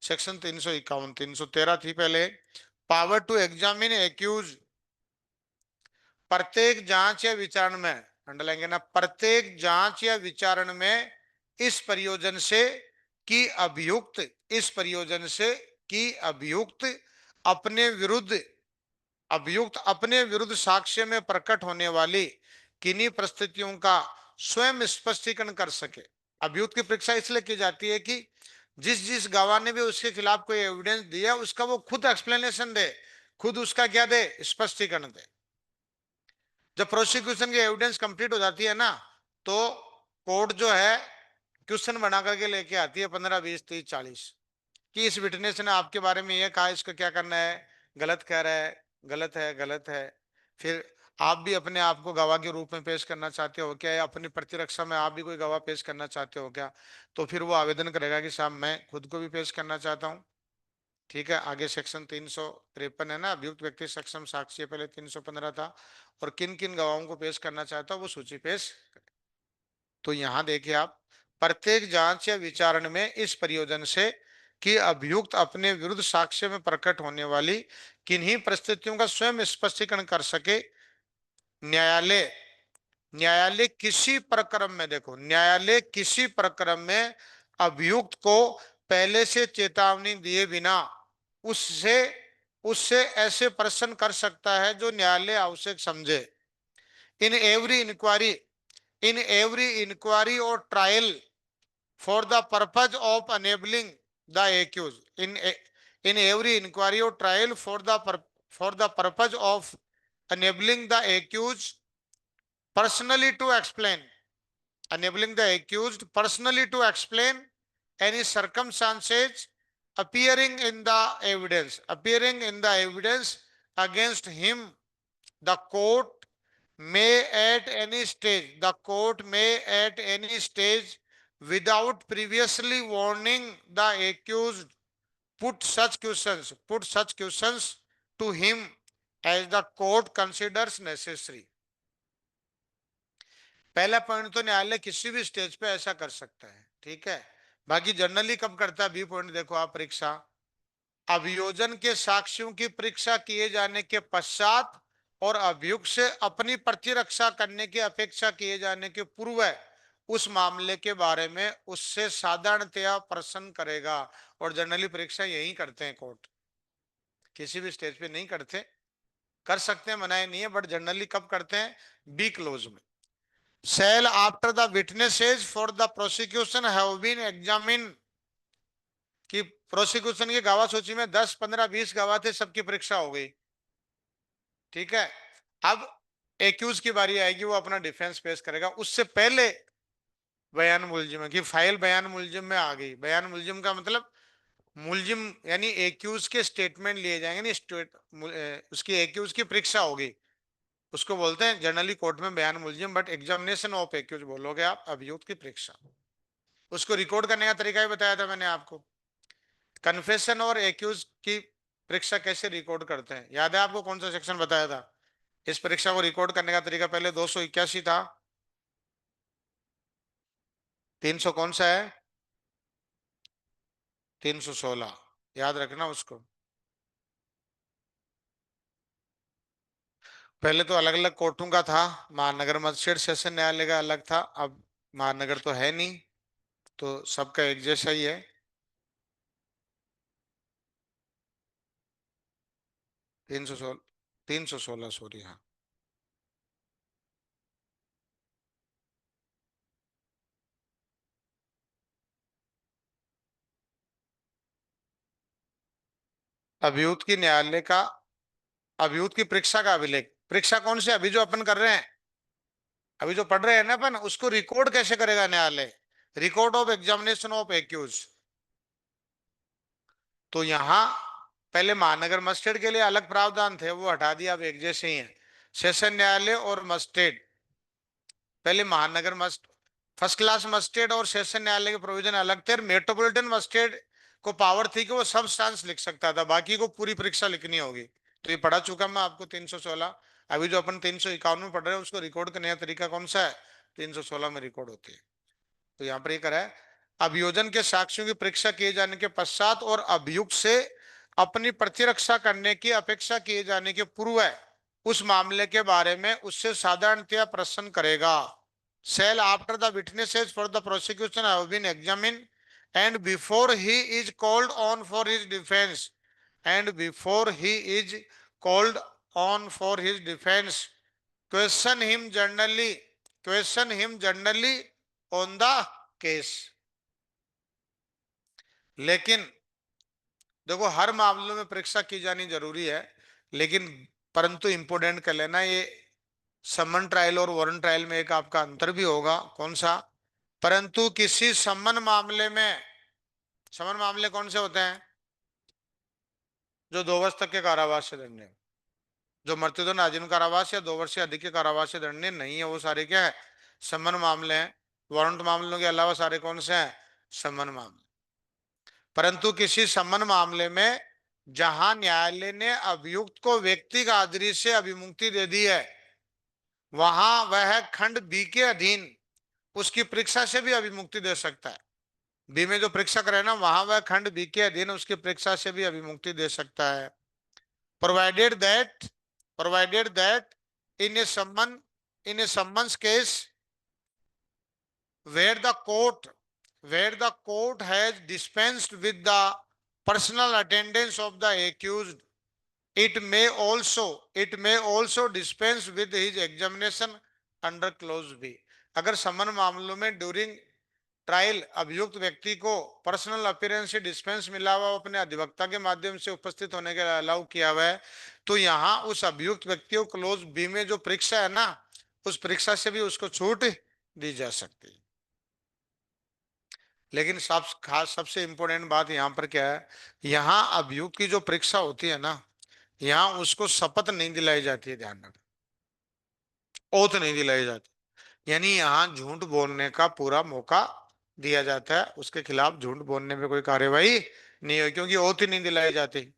सेक्शन 351, 313 थी पहले, पावर टू एग्जामिन एक्यूज, प्रत्येक जांच या विचारण में, अंडरलाइन करना, प्रत्येक जांच या विचारण में इस प्रयोजन से कि अभियुक्त, इस प्रयोजन से कि अपने विरुद्ध अभियुक्त अपने विरुद्ध साक्ष्य में प्रकट होने वाली किन्हीं परिस्थितियों का स्वयं स्पष्टीकरण कर सके। अभियुक्त की परीक्षा इसलिए की जाती है कि जिस जिस गवाह ने भी उसके खिलाफ कोई एविडेंस दिया, उसका वो खुद एक्सप्लेनेशन दे, खुद उसका क्या दे, स्पष्टीकरण दे। जब प्रोसिक्यूशन की एविडेंस कंप्लीट हो जाती है ना, तो कोर्ट जो है क्वेश्चन बना करके लेके आती है 15, 20, 30, 40, कि इस विटनेस ने आपके बारे में यह कहा, इसका क्या करना है, गलत कह रहा है, गलत है, गलत है। फिर आप भी अपने आप को गवाह के रूप में पेश करना चाहते हो क्या, या अपनी प्रतिरक्षा में आप भी कोई गवाह पेश करना चाहते हो क्या, तो फिर वो आवेदन करेगा कि साहब मैं खुद को भी पेश करना चाहता हूँ। ठीक है, आगे सेक्शन 353 है ना, अभियुक्त व्यक्ति सक्षम साक्षी है, पहले 315 था, और किन किन गवाहों को पेश करना चाहता है वो सूची पेश करे। तो यहाँ देखिए आप, प्रत्येक जांच या विचारण में इस प्रयोजन से कि अभियुक्त अपने विरुद्ध साक्ष्य में प्रकट होने वाली किन्हीं परिस्थितियों का स्वयं स्पष्टीकरण कर सके, न्यायालय न्यायालय किसी प्रकरण में, देखो, न्यायालय किसी प्रकरण में अभियुक्त को पहले से चेतावनी दिए बिना उससे उससे ऐसे प्रश्न कर सकता है जो न्यायालय आवश्यक समझे। इन एवरी इंक्वायरी और trial for the purpose of enabling the accused, in in every inquiry or trial for the purpose of enabling the accused personally to explain, enabling the accused personally to explain any circumstances appearing in the evidence against him. The court the court may at any stage without previously warning the accused put such questions to him as the court considers necessary. पहला point तो न्यायालय किसी भी stage पे ऐसा कर सकता है, ठीक है। बाकी जनरली कब करता है, बी पॉइंट देखो आप, परीक्षा अभियोजन के साक्ष्यों की परीक्षा किए जाने के पश्चात और अभियुक्त से अपनी प्रतिरक्षा करने की अपेक्षा किए जाने के पूर्व उस मामले के बारे में उससे साधारणतया प्रश्न करेगा। और जनरली परीक्षा यही करते हैं कोर्ट, किसी भी स्टेज पे नहीं करते, कर सकते हैं, मनाए नहीं है, बट जनरली कब करते हैं, बी क्लोज में। Shall after the witnesses for the prosecution have been examined, कि प्रोसिक्यूशन की गवाह सूची में 10 15 20 गवाह थे, सबकी परीक्षा हो गई, ठीक है। अब एक्यूज की बारी आएगी, वो अपना डिफेंस पेश करेगा। उससे पहले बयान मुलजिम की फाइल बयान मुलजिम में आ गई। बयान मुलजिम का मतलब मुलजिम यानी एक्यूज के स्टेटमेंट लिए जाएंगे, नहीं उसकी एक्यूज की परीक्षा होगी, उसको बोलते हैं जनरली कोर्ट में बयान मुलजिम, बट एग्जामिनेशन ऑफ एक्यूज बोलोगे आप, अभियुक्त की परीक्षा। उसको रिकॉर्ड करने का तरीका ही बताया था मैंने आपको। कन्फेशन और एक्यूज की परीक्षा कैसे रिकॉर्ड करते हैं, याद है आपको, कौन सा सेक्शन बताया था। इस परीक्षा को रिकॉर्ड करने का तरीका पहले 281 था, 300 कौन सा है, 316, याद रखना उसको। पहले तो अलग अलग कोर्टों का था, महानगर मजिस्ट्रेट सेशन न्यायालय का अलग था, अब महानगर तो है नहीं, तो सबका एक जैसा ही है। 316, 316 सॉरी, हाँ। अभियुक्त की न्यायालय का, अभियुक्त की परीक्षा का अभिलेख, परीक्षा कौन सी, अभी जो अपन कर रहे हैं, अभी जो पढ़ रहे हैं ना अपन, उसको रिकॉर्ड कैसे करेगा न्यायालय, record of examination of accused. तो यहाँ पहले महानगर मजिस्ट्रेट के लिए अलग प्रावधान थे, वो हटा दिया, अब एक जैसे ही है। सेशन न्यायालय और मजिस्ट्रेट, पहले महानगर मस्ट फर्स्ट क्लास मजिस्ट्रेट और सेशन न्यायालय के प्रोविजन अलग थे। मेट्रोपॉलिटन मजिस्ट्रेट को पावर थी कि वो सब स्टांस लिख सकता था, बाकी को पूरी परीक्षा लिखनी होगी। तो ये पढ़ा चुका मैं आपको 316। अभी जो अपन 351 में पढ़ रहे हैं, उसको रिकॉर्ड करने का तरीका कौन सा है, 316 में रिकॉर्ड होती है। तो यहाँ पर ये करा है, अभियोजन के साक्ष्यों की परीक्षा किए जाने के पश्चात और अभियुक्त से अपनी प्रतिरक्षा करने की अपेक्षा किए जाने के पूर्व उस मामले के बारे में उससे साधारणतया प्रश्न करेगा। Shall after the witnesses for the prosecution have been examined and before he is called on for his defense and before he is called on for his defense question him generally on the case। लेकिन देखो हर मामलों में परीक्षा की जानी जरूरी है, लेकिन परंतु इंपोर्टेंट कर लेना, ये समन ट्रायल और वारंट ट्रायल में एक आपका अंतर भी होगा, कौन सा, परंतु किसी समन मामले में, समन मामले कौन से होते हैं, जो 2 वर्ष तक के कारावास से दंडनीय, जो मृत्युदंड आजीवन कारावास या 2 वर्ष से अधिक के कारावास से दंडनीय नहीं है, वो सारे क्या है, समन मामले हैं। वारंट मामलों के अलावा सारे कौन से हैं, समन मामले। परंतु किसी समन मामले में जहां न्यायालय ने अभियुक्त को व्यक्तिगत हाजिरी से अभिमुक्ति दे दी है, वहां वह खंड बी के अधीन उसकी परीक्षा से भी अभिमुक्ति दे सकता है। बी में जो परीक्षा करे ना, वहां वह खंड बी के अधीन उसकी परीक्षा से भी अभिमुक्ति दे सकता है। Provided that in A summons case where the court has dispensed with the personal attendance of the accused, it may also dispense with his examination under clause B। अगर समन मामलों में ड्यूरिंग ट्रायल अभियुक्त व्यक्ति को पर्सनल अपीयरेंस से dispense मिला हुआ, अपने अधिवक्ता के माध्यम से उपस्थित होने के अलाउ किया हुआ है, तो यहाँ उस अभियुक्त व्यक्ति को क्लोज बी में जो परीक्षा है ना, उस परीक्षा से भी उसको छूट दी जा सकती है। लेकिन सब खास सबसे इंपॉर्टेंट बात यहाँ पर क्या है, यहाँ अभियुक्त की जो परीक्षा होती है ना, यहाँ उसको शपथ नहीं दिलाई जाती है, ध्यान रखना, ओथ नहीं दिलाई जाती। यानी यहाँ झूठ बोलने का पूरा मौका दिया जाता है, उसके खिलाफ झूठ बोलने में कोई कार्यवाही नहीं हुई, क्योंकि ओथ ही नहीं दिलाई जाती।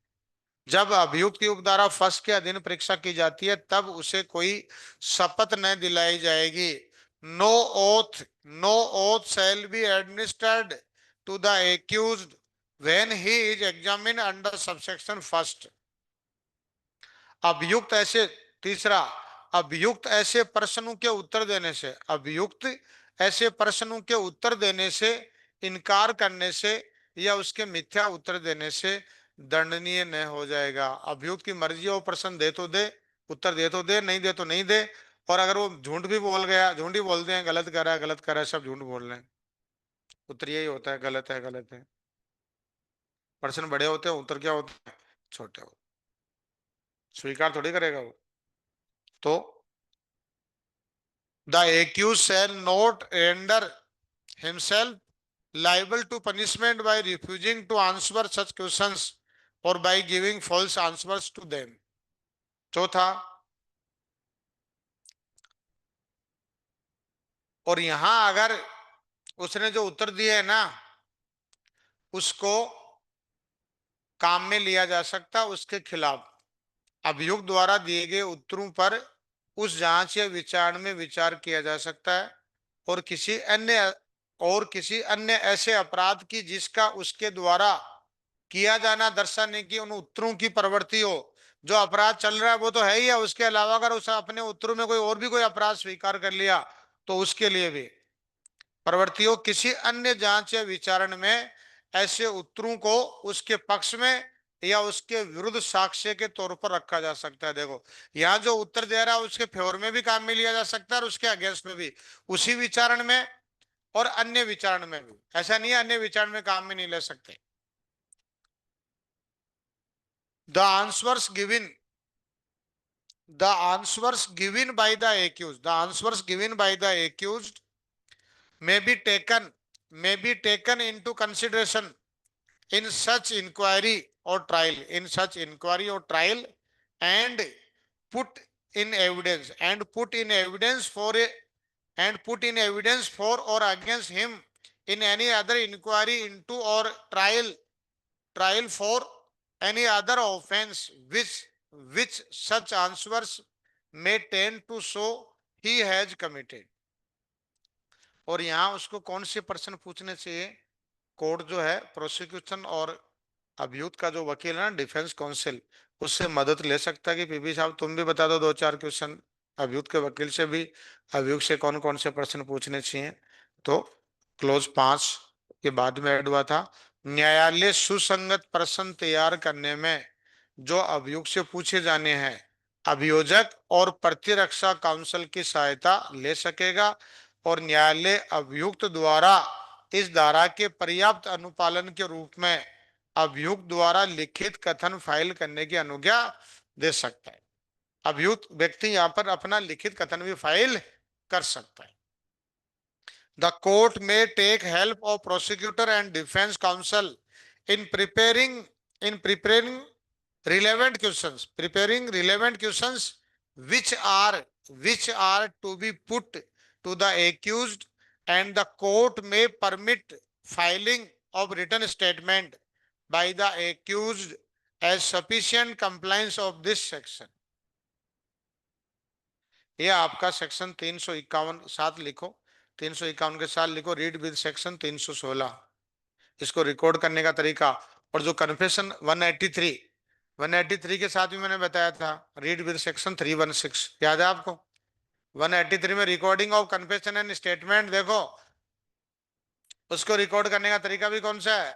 जब अभियुक्त की उपधारा फर्स्ट के अधीन परीक्षा की जाती है तब उसे कोई शपथ न दिलाई जाएगी। No oath no oath shall be administered to the accused when he is examined under subsection first. अभियुक्त ऐसे तीसरा, अभियुक्त ऐसे प्रश्नों के उत्तर देने से, अभियुक्त ऐसे प्रश्नों के उत्तर देने से इनकार करने से या उसके मिथ्या उत्तर देने से दंडनीय न हो जाएगा। अभियुक्त की मर्जी हो, प्रश्न दे तो दे, उत्तर दे तो दे, नहीं दे तो नहीं दे। और अगर वो झूठ भी बोल गया, झूठ ही बोलते हैं, गलत कर रहा है, गलत कर रहा है, सब झूठ बोल रहे हैं, उत्तर यही होता है, गलत है, गलत है। प्रश्न बड़े होते हैं, उत्तर क्या होते हैं, छोटे होते, स्वीकार थोड़ी करेगा वो। तो the accused shall not render himself liable to punishment by refusing to answer such questions or by giving false answers to them। चौथा, और यहां अगर उसने जो उत्तर दिए है ना, उसको काम में लिया जा सकता, उसके खिलाफ अभियुक्त द्वारा दिए गए उत्तरों पर उस जांच या विचारण में विचार किया जा सकता है, और किसी अन्य ऐसे अपराध की जिसका उसके द्वारा किया जाना दर्शाने की उन उत्तरों की प्रवृत्ति हो। जो अपराध चल रहा है वो तो है ही है, उसके अलावा अगर उस अपने उत्तरों में कोई और भी कोई अपराध स्वीकार कर लिया तो उसके लिए भी प्रवृत्ति हो। किसी अन्य जांच या विचारण में ऐसे उत्तरों को उसके पक्ष में या उसके विरुद्ध साक्ष्य के तौर पर रखा जा सकता है। देखो, यहाँ जो उत्तर दे रहा है उसके फेवर में भी काम में लिया जा सकता है और उसके अगेंस्ट में भी, उसी विचारण में और अन्य विचारण में भी। ऐसा नहीं है अन्य विचारण में काम में नहीं ले सकते। The answers given by the accused may be taken into consideration in such inquiry or trial and put put in evidence for or against him in any other inquiry into or trial for any other offense which such answers may tend to show he has committed। और यहाँ उसको कौन से प्रश्न पूछने चाहिए, court जो है प्रोसिक्यूशन और अभियुक्त का जो वकील है ना, डिफेंस काउंसिल, उससे मदद ले सकता है कि पीपी साहब तुम भी बता दो दो चार क्वेश्चन, अभियुक्त के वकील से भी अभियुक्त से कौन कौन से प्रश्न पूछने चाहिए। तो क्लोज 5 के बाद में ऐड हुआ था, न्यायालय सुसंगत प्रश्न तैयार करने में जो अभियुक्त से पूछे जाने हैं अभियोजक और प्रतिरक्षा काउंसिल की सहायता ले सकेगा, और न्यायालय अभियुक्त द्वारा इस धारा के पर्याप्त अनुपालन के रूप में अभियुक्त द्वारा लिखित कथन फाइल करने की अनुज्ञा दे सकता है। अभियुक्त व्यक्ति यहाँ पर अपना लिखित कथन भी फाइल कर सकता है। The court may take help of prosecutor and defense counsel in preparing relevant questions which are to be put to the accused, and the court may permit filing of written statement by the accused as sufficient compliance of this section। यह आपका section 351 साथ लिखो, 351 के साथ लिखो read with section 316, इसको record करने का तरीका। और जो कन्फेशन 183 के साथ भी मैंने बताया था, रीड विद सेक्शन 316, याद है आपको। 183 में recording of confession and statement, देखो उसको रिकॉर्ड करने का तरीका भी कौन सा है,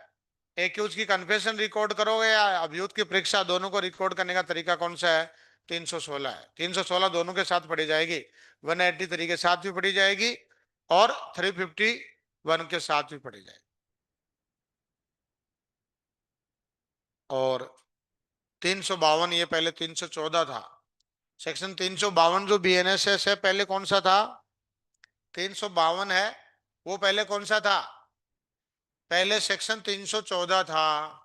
एक्यूज की कन्फेशन रिकॉर्ड करोगे या अभियुक्त की परीक्षा, दोनों को रिकॉर्ड करने का तरीका कौन सा है, 316 है। 316 दोनों के साथ पढ़ी जाएगी, 183 के साथ भी पढ़ी जाएगी और 351 वन के साथ भी पढ़ी जाए। और 352, ये पहले 314 था। सेक्शन 352 जो बीएनएसएस है, पहले कौन सा था? 352 है, वो पहले कौन सा था? पहले सेक्शन 314 था।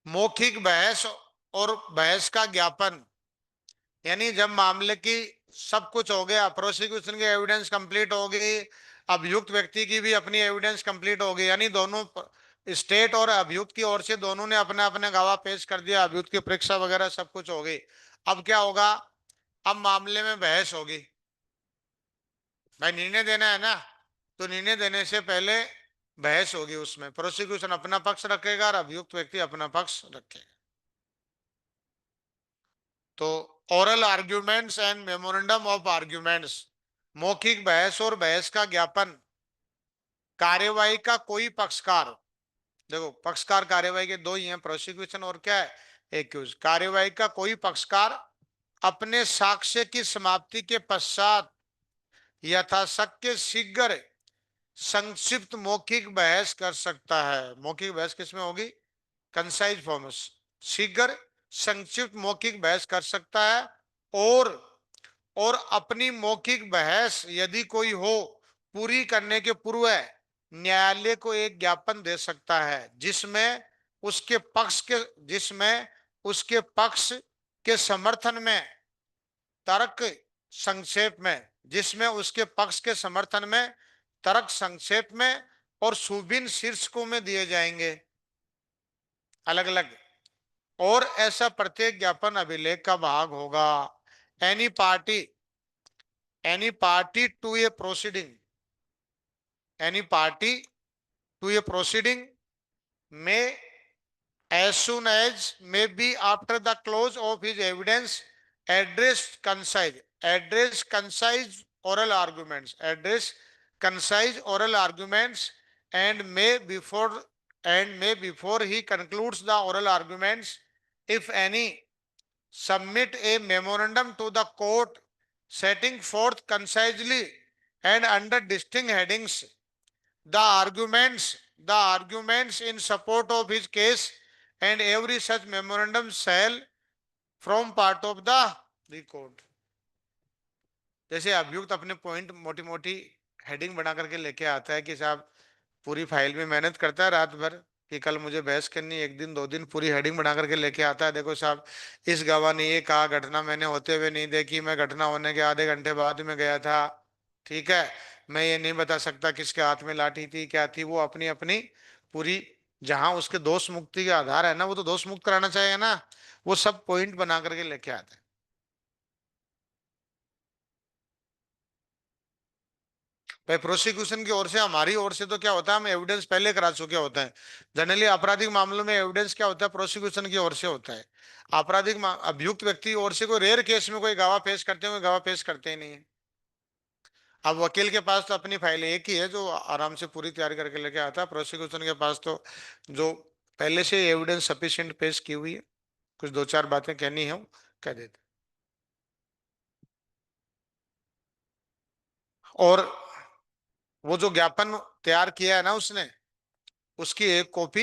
मौखिक बहस और बहस का ज्ञापन, यानी जब मामले की सब कुछ हो गया, प्रोसिक्यूशन की एविडेंस कंप्लीट हो गई, अभियुक्त व्यक्ति की भी अपनी एविडेंस कंप्लीट हो गई, यानी दोनों स्टेट और अभियुक्त की ओर से दोनों ने अपना अपना गवाह पेश कर दिया, अभियुक्त की परीक्षा वगैरह सब कुछ हो गई। अब क्या होगा? अब मामले में बहस होगी। भाई निर्णय देना है ना, तो निर्णय देने से पहले बहस होगी, उसमें प्रोसिक्यूशन अपना पक्ष रखेगा और अभियुक्त व्यक्ति अपना पक्ष रखेगा। तो oral arguments and memorandum of arguments, मौखिक बहस और बहस का ज्ञापन। कार्यवाही का कोई पक्षकार, देखो पक्षकार कार्यवाही के दो ही हैं, प्रोसिक्यूशन और क्या है, एक्यूज। कार्यवाही का कोई पक्षकार अपने साक्ष्य की समाप्ति के पश्चात यथाशक्य शीघ्र संक्षिप्त मौखिक बहस कर सकता है। मौखिक बहस किसमें होगी? कंसाइज फॉर्म में। शीघ्र संक्षिप्त मौखिक बहस कर सकता है। और और अपनी मौखिक बहस यदि कोई हो, पूरी करने के पूर्व न्यायालय को एक ज्ञापन दे सकता है, जिसमें उसके पक्ष के समर्थन में तर्क संक्षेप में, जिसमें उसके पक्ष के समर्थन में तर्क संक्षेप में और सुभिन्न शीर्षकों में दिए जाएंगे, अलग अलग। और ऐसा प्रत्येक ज्ञापन अभिलेख का भाग होगा। Any party any party to a proceeding any party to a proceeding में as soon as may be after the close of his evidence address concise oral arguments and may before he concludes the oral arguments, if any, submit a memorandum to the court setting forth concisely and under distinct headings the arguments in support of his case, and every such memorandum shall form part of the record। जैसे अभियुक्त अपने point मोटी मोटी heading बना करके लेके आता है कि साहब पूरी फाइल में मेहनत करता है रात भर कि कल मुझे बहस करनी, एक दिन दो दिन पूरी हेडिंग बना करके लेके आता है, देखो साहब इस गवाह ने ये कहा, घटना मैंने होते हुए नहीं देखी, मैं घटना होने के आधे घंटे बाद में गया था, ठीक है, मैं ये नहीं बता सकता किसके हाथ में लाठी थी क्या थी। वो अपनी अपनी पूरी, जहां उसके दोष मुक्ति के आधार है ना, वो तो दोष मुक्त कराना चाहिए ना, वो सब पॉइंट बना करके लेके आता है। भाई प्रोसिक्यूशन की ओर से, हमारी ओर से तो क्या होता है, हम एविडेंस पहले करा चुके होते हैं। जनरली आपराधिक मामलों में एविडेंस क्या होता है, प्रोसिक्यूशन की ओर से होता है। अभियुक्त व्यक्ति की ओर से कोई रेयर केस में कोई गवाह पेश करते हैं, कोई गवाह पेश करते ही नहीं है। अब वकील के पास तो अपनी फाइल एक ही है जो आराम से पूरी तैयार करके लेके आता है, प्रोसिक्यूशन के पास तो जो पहले से एविडेंस सफिशिएंट पेश की हुई है, कुछ दो चार बातें कहनी है वो कह देते। और वो जो ज्ञापन तैयार किया है ना उसने, उसकी एक कॉपी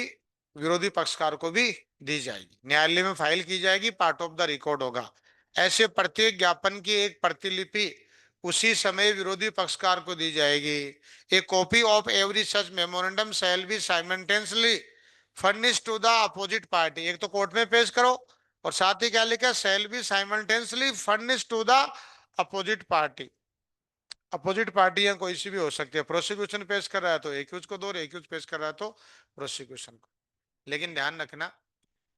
विरोधी पक्षकार को भी दी जाएगी, न्यायालय में फाइल की जाएगी, पार्ट ऑफ द रिकॉर्ड होगा। ऐसे प्रत्येक ज्ञापन की एक प्रतिलिपि उसी समय विरोधी पक्षकार को दी जाएगी। A copy of every such memorandum shall be simultaneously furnished to the opposite party. एक तो कोर्ट में पेश करो और साथ ही क्या लिखा, shall be simultaneously furnished to the opposite party. Opposite पार्टियां कोई सी भी हो सकती है, प्रोसिक्यूशन पेश कर रहा है तो एक्यूज को दो, और एक्यूज पेश कर रहा है तो प्रोसिक्यूशन को। लेकिन ध्यान रखना,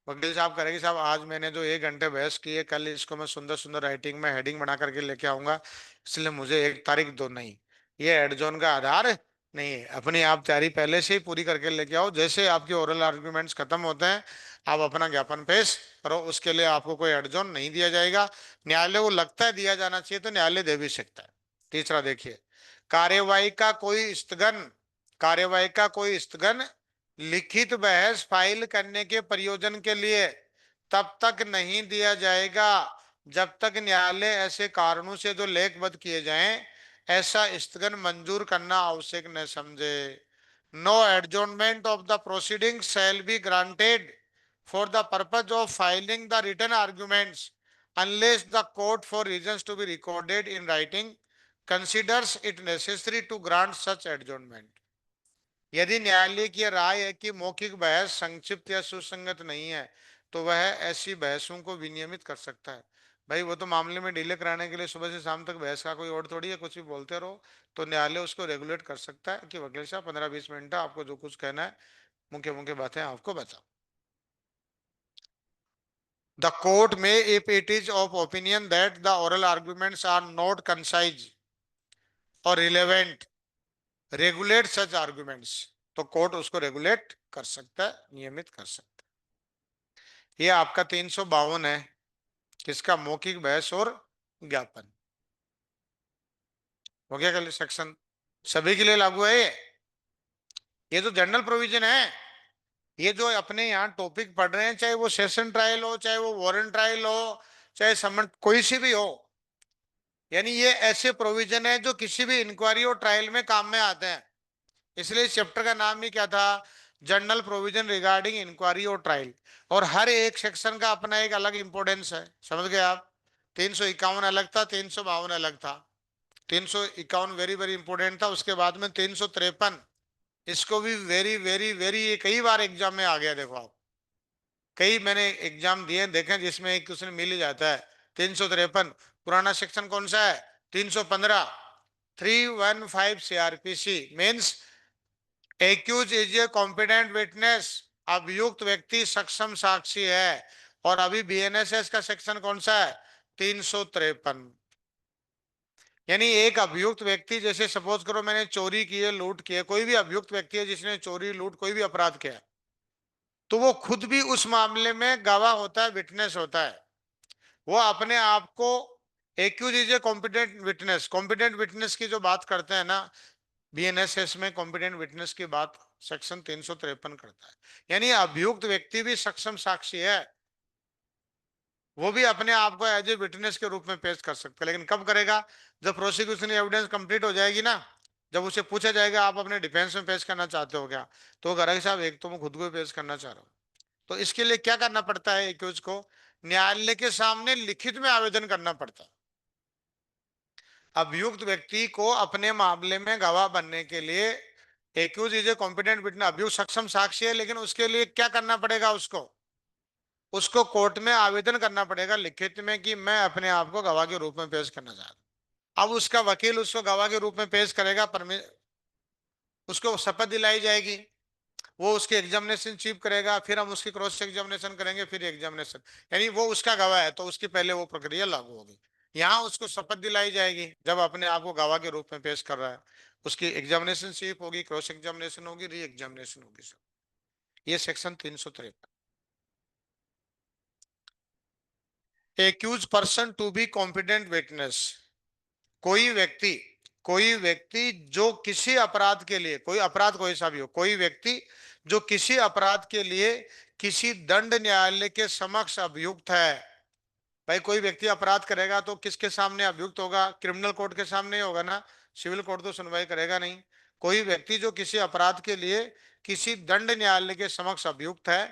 वकील साहब करेंगे साहब आज मैंने जो 1 घंटे बहस की है, कल इसको मैं सुंदर सुंदर राइटिंग में हेडिंग बना करके लेके आऊंगा, इसलिए मुझे 1 तारीख दो, नहीं, ये एडजॉर्न का आधार नहीं है। अपनी आप तैयारी पहले से ही पूरी करके लेके आओ, जैसे आपके ओरल आर्ग्यूमेंट्स खत्म होते हैं आप अपना ज्ञापन पेश करो, उसके लिए आपको कोई एडजॉर्न नहीं दिया जाएगा। न्यायालय को लगता है दिया जाना चाहिए तो न्यायालय दे भी सकता है। तीसरा देखिए, कार्यवाही का कोई स्थगन कार्यवाही का कोई स्थगन लिखित बहस फाइल करने के प्रयोजन के लिए तब तक नहीं दिया जाएगा जब तक न्यायालय ऐसे कारणों से जो लेखबद्ध किए जाएं ऐसा स्थगन मंजूर करना आवश्यक न समझे। No adjournment of the proceeding shall be granted for the purpose of filing the written arguments unless the court for reasons to be recorded in writing considers it necessary to grant such adjournment। यदि न्यायालय की राय है कि मौखिक बहस संक्षिप्त या सुसंगत नहीं है तो वह ऐसी बहसों को विनियमित कर सकता है। भाई वो तो मामले में डिले कराने के लिए सुबह से शाम तक बहस का कोई और थोड़ी है, कुछ भी बोलते रहो। तो न्यायालय उसको रेगुलेट कर सकता है कि वकील साहब 15-20 मिनट है, आपको जो कुछ कहना है मुख्य मुख्य बातें आपको बताओ। The court may, if it is of opinion that the oral arguments are not concise or relevant, regulate such arguments। तो कोर्ट उसको रेगुलेट कर सकता है, नियमित कर सकता है। ये आपका 352 है, किसका? मौखिक बहस और ज्ञापन। हो गया कल सेक्शन, सभी के लिए लागू है ये तो जनरल प्रोविजन है। ये जो अपने यहाँ टॉपिक पढ़ रहे हैं, चाहे वो सेशन ट्रायल हो, चाहे वो वारंट ट्रायल हो, चाहे समन कोई सी भी हो, यानी ये ऐसे प्रोविजन है जो किसी भी इंक्वायरी और ट्रायल में काम में आते हैं। इसलिए इस चैप्टर का नाम ही क्या था? जनरल प्रोविजन रिगार्डिंग इंक्वायरी और ट्रायल। और हर एक सेक्शन का अपना एक अलग इंपोर्टेंस है, समझ गए आप? 351 अलग था, 352 अलग था। 351 वेरी वेरी इंपोर्टेंट था। उसके बाद में 353, इसको भी वेरी वेरी वेरी, ये कई बार एग्जाम में आ गया। देखो आप, कई मैंने एग्जाम दिए देखें जिसमें एक क्वेश्चन मिल ही जाता है। 353 पुराना सेक्शन कौन सा है? 315, 315 CrPC means accused is a competent witness. अभियुक्त व्यक्ति सक्षम साक्षी है। और अभी बीएनएसएस का सेक्शन कौन सा है? 353। यानी एक अभियुक्त व्यक्ति, जैसे सपोज करो मैंने चोरी की है, लूट की है, कोई भी अभियुक्त व्यक्ति है जिसने चोरी लूट कोई भी अपराध किया है, तो वो खुद भी उस मामले में गवाह होता है, विटनेस होता है। वो अपने आप को accused is a competent witness, competent witness की जो बात करते हैं ना बीएनएसएस में, कॉम्पिटेंट विटनेस की बात सेक्शन 353 करता है। यानी अभियुक्त व्यक्ति भी सक्षम साक्षी है, वो भी अपने आप को एज ए विटनेस के रूप में पेश कर सकता है। लेकिन कब करेगा? जब प्रोसिक्यूशन एविडेंस कंप्लीट हो जाएगी ना, जब उसे पूछा जाएगा आप अपने डिफेंस में पेश करना चाहते हो क्या, तो करेगा साहब एक तो मैं खुद को ही पेश करना चाह रहा हूँ। तो इसके लिए क्या करना पड़ता है? एक्यूज को न्यायालय के सामने लिखित में आवेदन करना पड़ता है। अभियुक्त व्यक्ति को अपने मामले में गवाह बनने के लिए, accused is a competent witness, अभियुक्त सक्षम साक्षी है, लेकिन उसके लिए क्या करना पड़ेगा? उसको उसको कोर्ट में आवेदन करना पड़ेगा लिखित में कि मैं अपने आप को गवाह के रूप में पेश करना चाहता हूं। अब उसका वकील उसको गवाह के रूप में पेश करेगा, उसको शपथ दिलाई जाएगी, वो उसकी एग्जामिनेशन चीफ करेगा, फिर हम उसकी क्रॉस एग्जामिनेशन करेंगे, फिर एग्जामिनेशन, यानी वो उसका गवाह है तो उसकी पहले वो प्रक्रिया लागू होगी। यहाँ उसको शपथ दिलाई जाएगी जब अपने आप को गवाह के रूप में पेश कर रहा है, उसकी एग्जामिनेशन चीफ होगी, क्रॉस एग्जामिनेशन होगी, री एग्जामिनेशन होगी। सब ये section 353। Accused person to be competent witness, कोई व्यक्ति, कोई व्यक्ति जो किसी अपराध के लिए, कोई अपराध कोई सा भी हो, कोई व्यक्ति जो किसी अपराध के लिए किसी दंड न्यायालय के समक्ष अभियुक्त है। भाई कोई व्यक्ति अपराध करेगा तो किसके सामने अभियुक्त होगा? क्रिमिनल कोर्ट के सामने ही होगा ना, सिविल कोर्ट तो सुनवाई करेगा नहीं। कोई व्यक्ति जो किसी अपराध के लिए किसी दंड न्यायालय के समक्ष अभियुक्त है,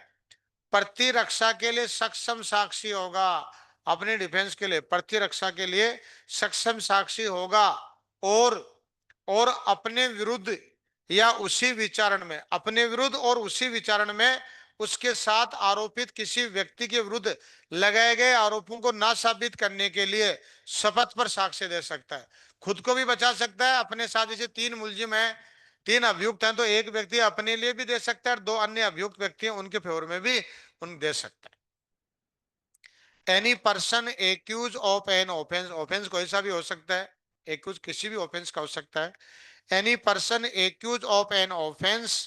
प्रतिरक्षा के लिए सक्षम साक्षी होगा, अपने डिफेंस के लिए प्रतिरक्षा के लिए सक्षम साक्षी होगा, और और अपने विरुद्ध या उसी विचारण में, अपने विरुद्ध और उसी विचारण में उसके साथ आरोपित किसी व्यक्ति के विरुद्ध लगाए गए आरोपों को ना साबित करने के लिए शपथ पर साक्ष्य दे सकता है। खुद को भी बचा सकता है, अपने साथ जैसे 3 मुलजिम हैं, 3 अभियुक्त हैं, तो एक व्यक्ति अपने लिए भी दे सकता है और 2 अन्य अभियुक्त व्यक्ति हैं उनके फेवर में भी उन दे सकता है। Any person accused of an offence, offence कोई सा भी हो सकता है, एक्यूज किसी भी ऑफेंस का हो सकता है। Any person accused of an offence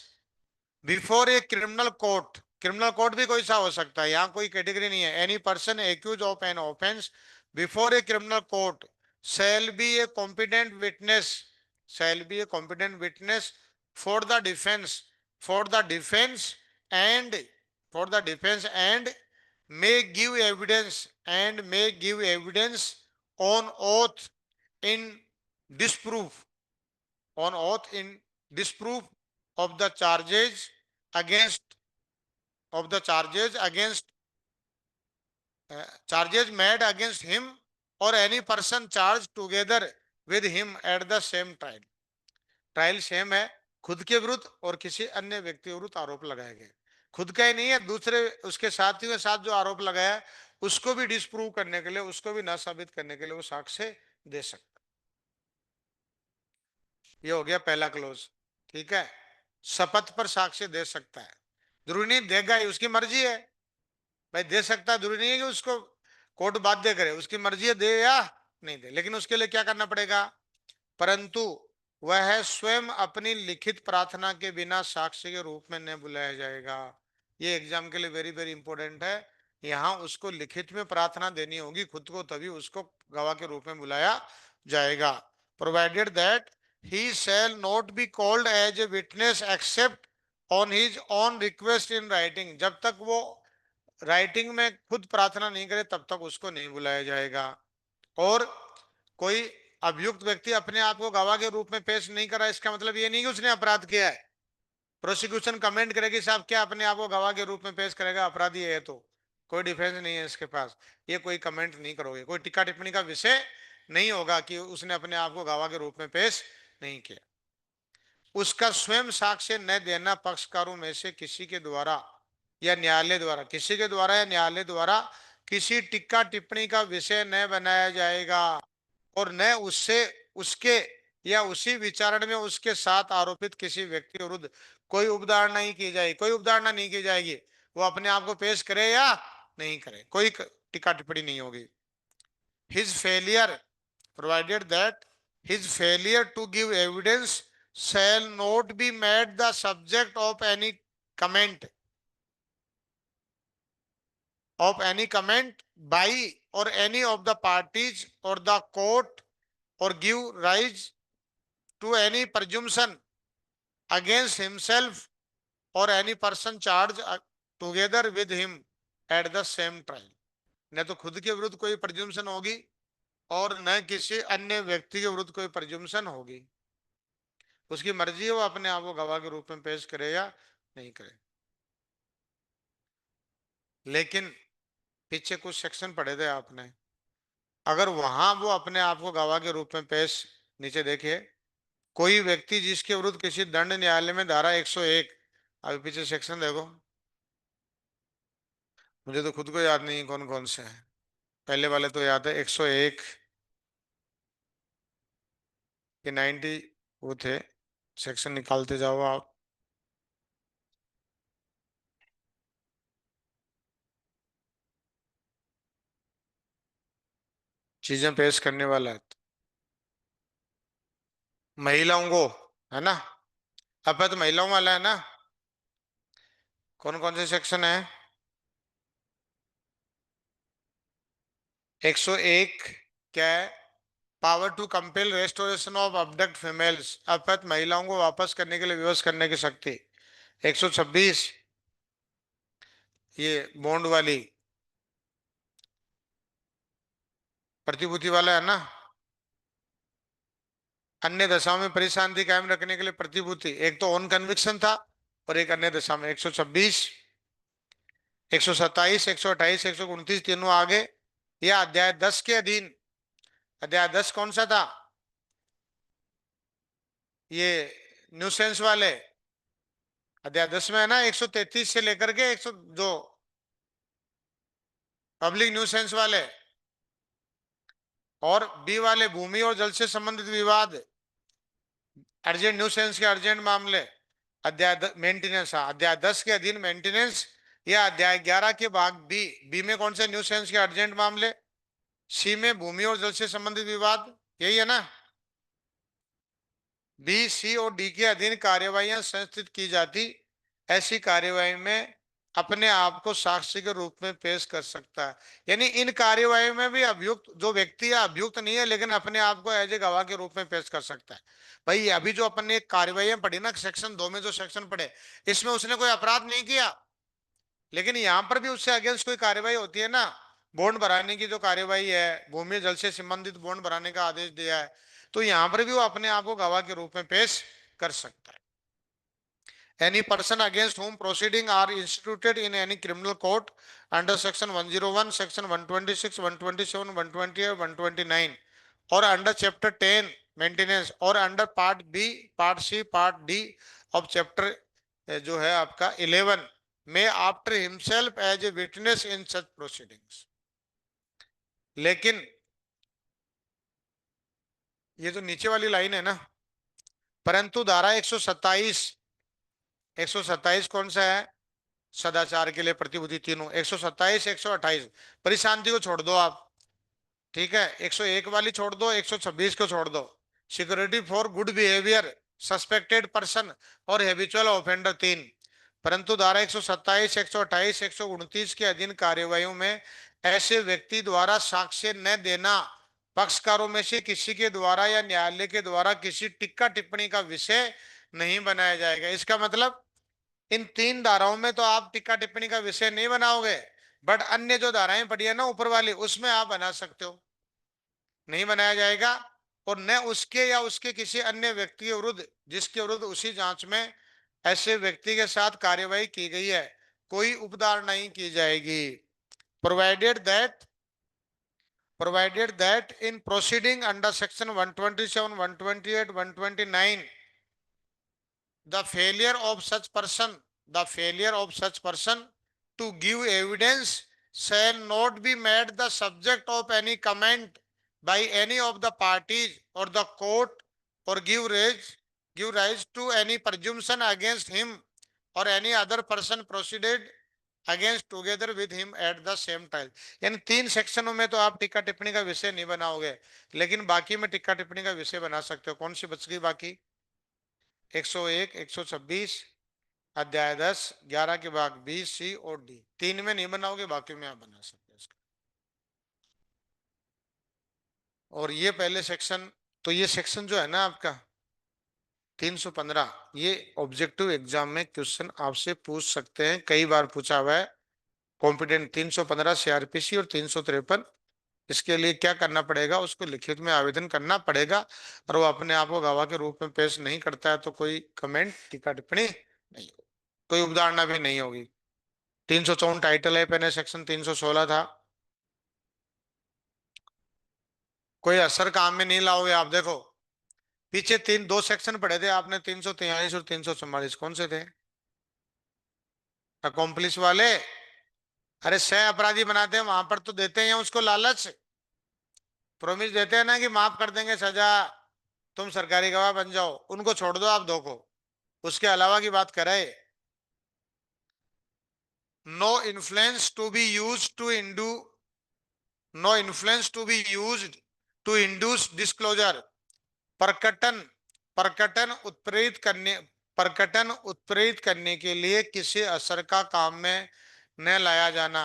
before a criminal court, criminal court भी कोई सा हो सकता है, यहाँ कोई कैटेगरी नहीं है। Any person accused of an offence before a criminal court shall be a competent witness, shall be a competent witness for the defense, for the defense and for the defense and may give evidence, and may give evidence on oath in disprove on oath in disproof of the charges against charges made against him or any person charged together with him at the same trial. Trial same है, खुद के विरुद्ध और किसी अन्य व्यक्ति के विरुद्ध आरोप लगाए गए। खुद का ही नहीं है, दूसरे उसके साथियों के साथ जो आरोप लगाया है उसको भी डिस्प्रूव करने के लिए, उसको भी ना साबित करने के लिए वो साक्ष्य दे सकता। ये हो गया पहला क्लोज। ठीक है, शपथ पर साक्ष्य दे सकता है, जरूरी नहीं देगा ही, उसकी मर्जी है भाई, दे सकता है, जरूरी नहीं है कि उसको कोर्ट बाध्य करे, उसकी मर्जी है दे या नहीं दे। लेकिन उसके लिए क्या करना पड़ेगा, परंतु वह स्वयं अपनी लिखित प्रार्थना के बिना साक्ष्य के रूप में नहीं बुलाया जाएगा। ये एग्जाम के लिए वेरी वेरी इंपॉर्टेंट है। यहाँ उसको लिखित में प्रार्थना देनी होगी खुद को, तभी उसको गवाह के रूप में बुलाया जाएगा। Provided that he shall not be called as a witness except on his own request in writing. जब तक वो राइटिंग में खुद प्रार्थना नहीं करे तब तक उसको नहीं बुलाया जाएगा। और कोई अभियुक्त व्यक्ति अपने आप को गवाह के रूप में पेश नहीं करा, इसका मतलब ये नहीं कि उसने अपराध किया है। प्रोसिक्यूशन कमेंट करेगी साहब क्या अपने आप को गवाह के रूप में पेश करेगा, अपराधी है तो कोई डिफेंस नहीं है इसके पास, ये कोई कमेंट नहीं करोगे, कोई टिक्का टिप्पणी का विषय नहीं होगा कि उसने अपने आप को गवाह के रूप में पेश नहीं किया। उसका स्वयं साक्ष्य न देना पक्षकारों में से किसी के द्वारा या न्यायालय द्वारा, किसी के द्वारा या न्यायालय द्वारा किसी टिक्का टिप्पणी का विषय न बनाया जाएगा और न उससे उसके या उसी विचारण में उसके साथ आरोपित किसी व्यक्ति के विरुद्ध कोई उपधारणा नहीं की जाएगी, कोई उपधारणा नहीं की जाएगी। वो अपने आप को पेश करे या नहीं करे, कोई टिक्का टिप्पणी नहीं होगी। His failure provided that his failure to give evidence shall not be made the subject of any comment by or any of the parties or the court or give rise to any presumption against himself or any person charged together with him at the same trial। न तो खुद के विरुद्ध कोई प्रज्यूम्शन होगी और न किसी अन्य व्यक्ति के विरुद्ध कोई प्रज्यूम्शन होगी। उसकी मर्जी है वो अपने आप को गवाह के रूप में पेश करे या नहीं करे। लेकिन पीछे कुछ सेक्शन पढ़े थे आपने, अगर वहां वो अपने आप को गवाह के रूप में पेश, नीचे देखिए, कोई व्यक्ति जिसके विरुद्ध किसी दंड न्यायालय में धारा 101, अभी पीछे सेक्शन देखो, मुझे तो खुद को याद नहीं कौन कौन से हैं, पहले वाले तो याद है 101 के 90 वो थे, सेक्शन निकालते जाओ आप। चीजें पेश करने वाला है महिलाओं को, है ना, अब तो महिलाओं वाला है ना, कौन कौन से सेक्शन है, 101 क्या है, power to compel restoration of abducted females, अपहृत महिलाओं को वापस करने के लिए विवश करने की शक्ति। 126 ये बॉन्ड वाली प्रतिभूति वाला है ना, अन्य दशाओं में परिशांति कायम रखने के लिए प्रतिभूति, एक तो ऑन कन्विक्शन था और एक अन्य दशा में। 126 127 128 129 तीनों आगे, या अध्याय 10 के अधीन, अध्याय 10 कौन सा था, ये न्यूसेंस वाले, अध्याय 10 में है ना 133 से लेकर के 102 पब्लिक न्यूसेंस वाले, और बी वाले भूमि और जल से संबंधित विवाद, अर्जेंट न्यूसेंस के अर्जेंट मामले, अध्याय मेंटेनेंस, हाँ अध्याय 10 के अधीन मेंटेनेंस, या अध्याय 11 के भाग बी, बी में कौन से न्यूसेंस के अर्जेंट मामले, सी में भूमि और जल से संबंधित विवाद, यही है ना। बी सी और डी के अधीन कार्यवाहियां संस्थित की जाती, ऐसी कार्यवाही में अपने आप को साक्षी के रूप में पेश कर सकता है। यानी इन कार्यवाही में भी अभियुक्त जो व्यक्ति है अभियुक्त नहीं है, लेकिन अपने आप को एज ए गवाह के रूप में पेश कर सकता है। भाई अभी जो अपन ने कार्यवाही पढ़ी ना, सेक्शन 2 में जो सेक्शन पढ़े, इसमें उसने कोई अपराध नहीं किया, लेकिन यहाँ पर भी उससे अगेंस्ट कोई कार्यवाही होती है ना, बॉन्ड भराने की जो कार्यवाही है, भूमि जल से संबंधित बॉन्ड भराने का आदेश दिया है, तो यहां पर भी वो अपने आप को गवाह के रूप में पेश कर सकता है। Any person against whom proceeding are instituted in any criminal court under section 101, section 126, 127, 128, 129 or under chapter 10 maintenance or under part B, part C, part D of chapter जो है आपका 11 may after himself as a witness in such proceedings। लेकिन ये जो नीचे वाली line है ना, परंतु धारा 127, 127 कौन सा है? सदाचार के लिए प्रतिबुद्धि तीनों, 127, 128। परिशांति को छोड़ दो आप, ठीक है, 101 वाली छोड़ दो, 126 को छोड़ दो। Security for good behaviour suspected person और हैबिचुअल ऑफेंडर 3। परंतु धारा 127, 128, 129 के अधीन कार्यवाहियों में ऐसे व्यक्ति द्वारा साक्ष्य न देना पक्षकारों में से किसी के द्वारा या न्यायालय के द्वारा किसी टिक्का टिप्पणी का विषय नहीं बनाया जाएगा। इसका मतलब इन 3 धाराओं में तो आप टिक्का टिप्पणी का विषय नहीं बनाओगे, बट अन्य जो धाराएं पड़ी है ना ऊपर वाली, उसमें आप बना सकते हो। नहीं बनाया जाएगा। और न उसके या उसके किसी अन्य व्यक्ति के विरुद्ध जिसके विरुद्ध उसी जांच में ऐसे व्यक्ति के साथ कार्यवाही की गई है कोई उपदार नहीं की जाएगी। Provided that in proceeding under section 127, 128, 129 the failure of such person to give evidence shall not be made the subject of any comment by any of the parties or the court or give rise to any presumption against him or any other person proceeded against together with him at the same time। यानी 3 सेक्शनों में तो आप टिक्का टिप्पणी का विषय नहीं बनाओगे, लेकिन बाकी में टिक्का टिप्पणी का विषय बना सकते हो। कौन सी बच गई बाकी? 101, 126, अध्याय 10, 11 के भाग बी, सी और डी। 3 में नहीं बनाओगे, बाकी में आप बना सकते हो इसका। और ये पहले सेक्शन, तो ये सेक्शन जो है ना आपका 315, ये ऑब्जेक्टिव एग्जाम में क्वेश्चन आपसे पूछ सकते हैं, कई बार पूछा हुआ है। कॉम्पिटेंट 315 सीआरपीसी और 353, इसके लिए क्या करना पड़ेगा? उसको लिखित में आवेदन करना पड़ेगा। और वो अपने आप को गवाह के रूप में पेश नहीं करता है तो कोई कमेंट, टीका टिप्पणी नहीं होगी, कोई उदाहरणा भी नहीं होगी। 354 टाइटल है, पहले सेक्शन 316 था। कोई असर काम में नहीं लाओगे आप। देखो पीछे 2 सेक्शन पढ़े थे आपने, 343 और 344, कौन से थे? अकॉम्प्लिस वाले। अरे सह अपराधी बनाते हैं वहां पर तो देते हैं उसको लालच, प्रोमिस देते हैं ना कि माफ कर देंगे सजा, तुम सरकारी गवाह बन जाओ। उनको छोड़ दो आप 2 को, उसके अलावा की बात करे। No influence to be use to induce no influence to be use to induce disclosure. प्रकटन प्रकटन उत्प्रेरित करने प्रकटन उत्प्रेरित करने के लिए किसी असर का काम में न लाया जाना।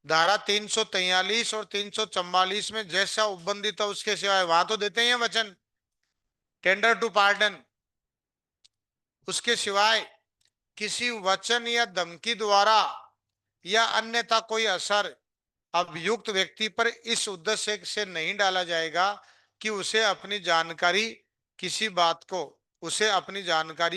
धारा 343 और 344 में जैसा उपबंधित है उसके सिवाय, वहां तो देते हैं वचन टेंडर टू पार्डन, उसके सिवाय किसी वचन या धमकी द्वारा या अन्यथा कोई असर अभियुक्त व्यक्ति पर इस उद्देश्य से नहीं डाला जाएगा कि उसे अपनी जानकारी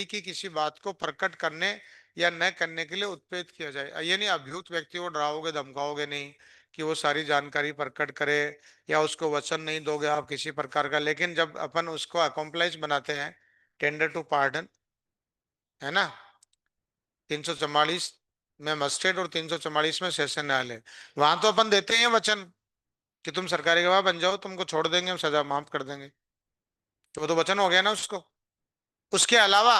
की किसी बात को प्रकट करने या न करने के लिए उत्प्रेरित किया जाए। ये नहीं अभियुक्त व्यक्ति को डराओगे धमकाओगे नहीं कि वो सारी जानकारी प्रकट करे, या उसको वचन नहीं दोगे आप किसी प्रकार का। लेकिन जब अपन उसको अकॉम्प्लाइज बनाते हैं, टेंडर टू पार्डन है ना, 344 में मजिस्ट्रेट और 344 में सेशन न्यायालय, वहां तो अपन देते हैं वचन कि तुम सरकारी गवाह बन जाओ, तुमको छोड़ देंगे, हम सजा माफ कर देंगे। तो वो तो वचन हो गया ना उसको। उसके अलावा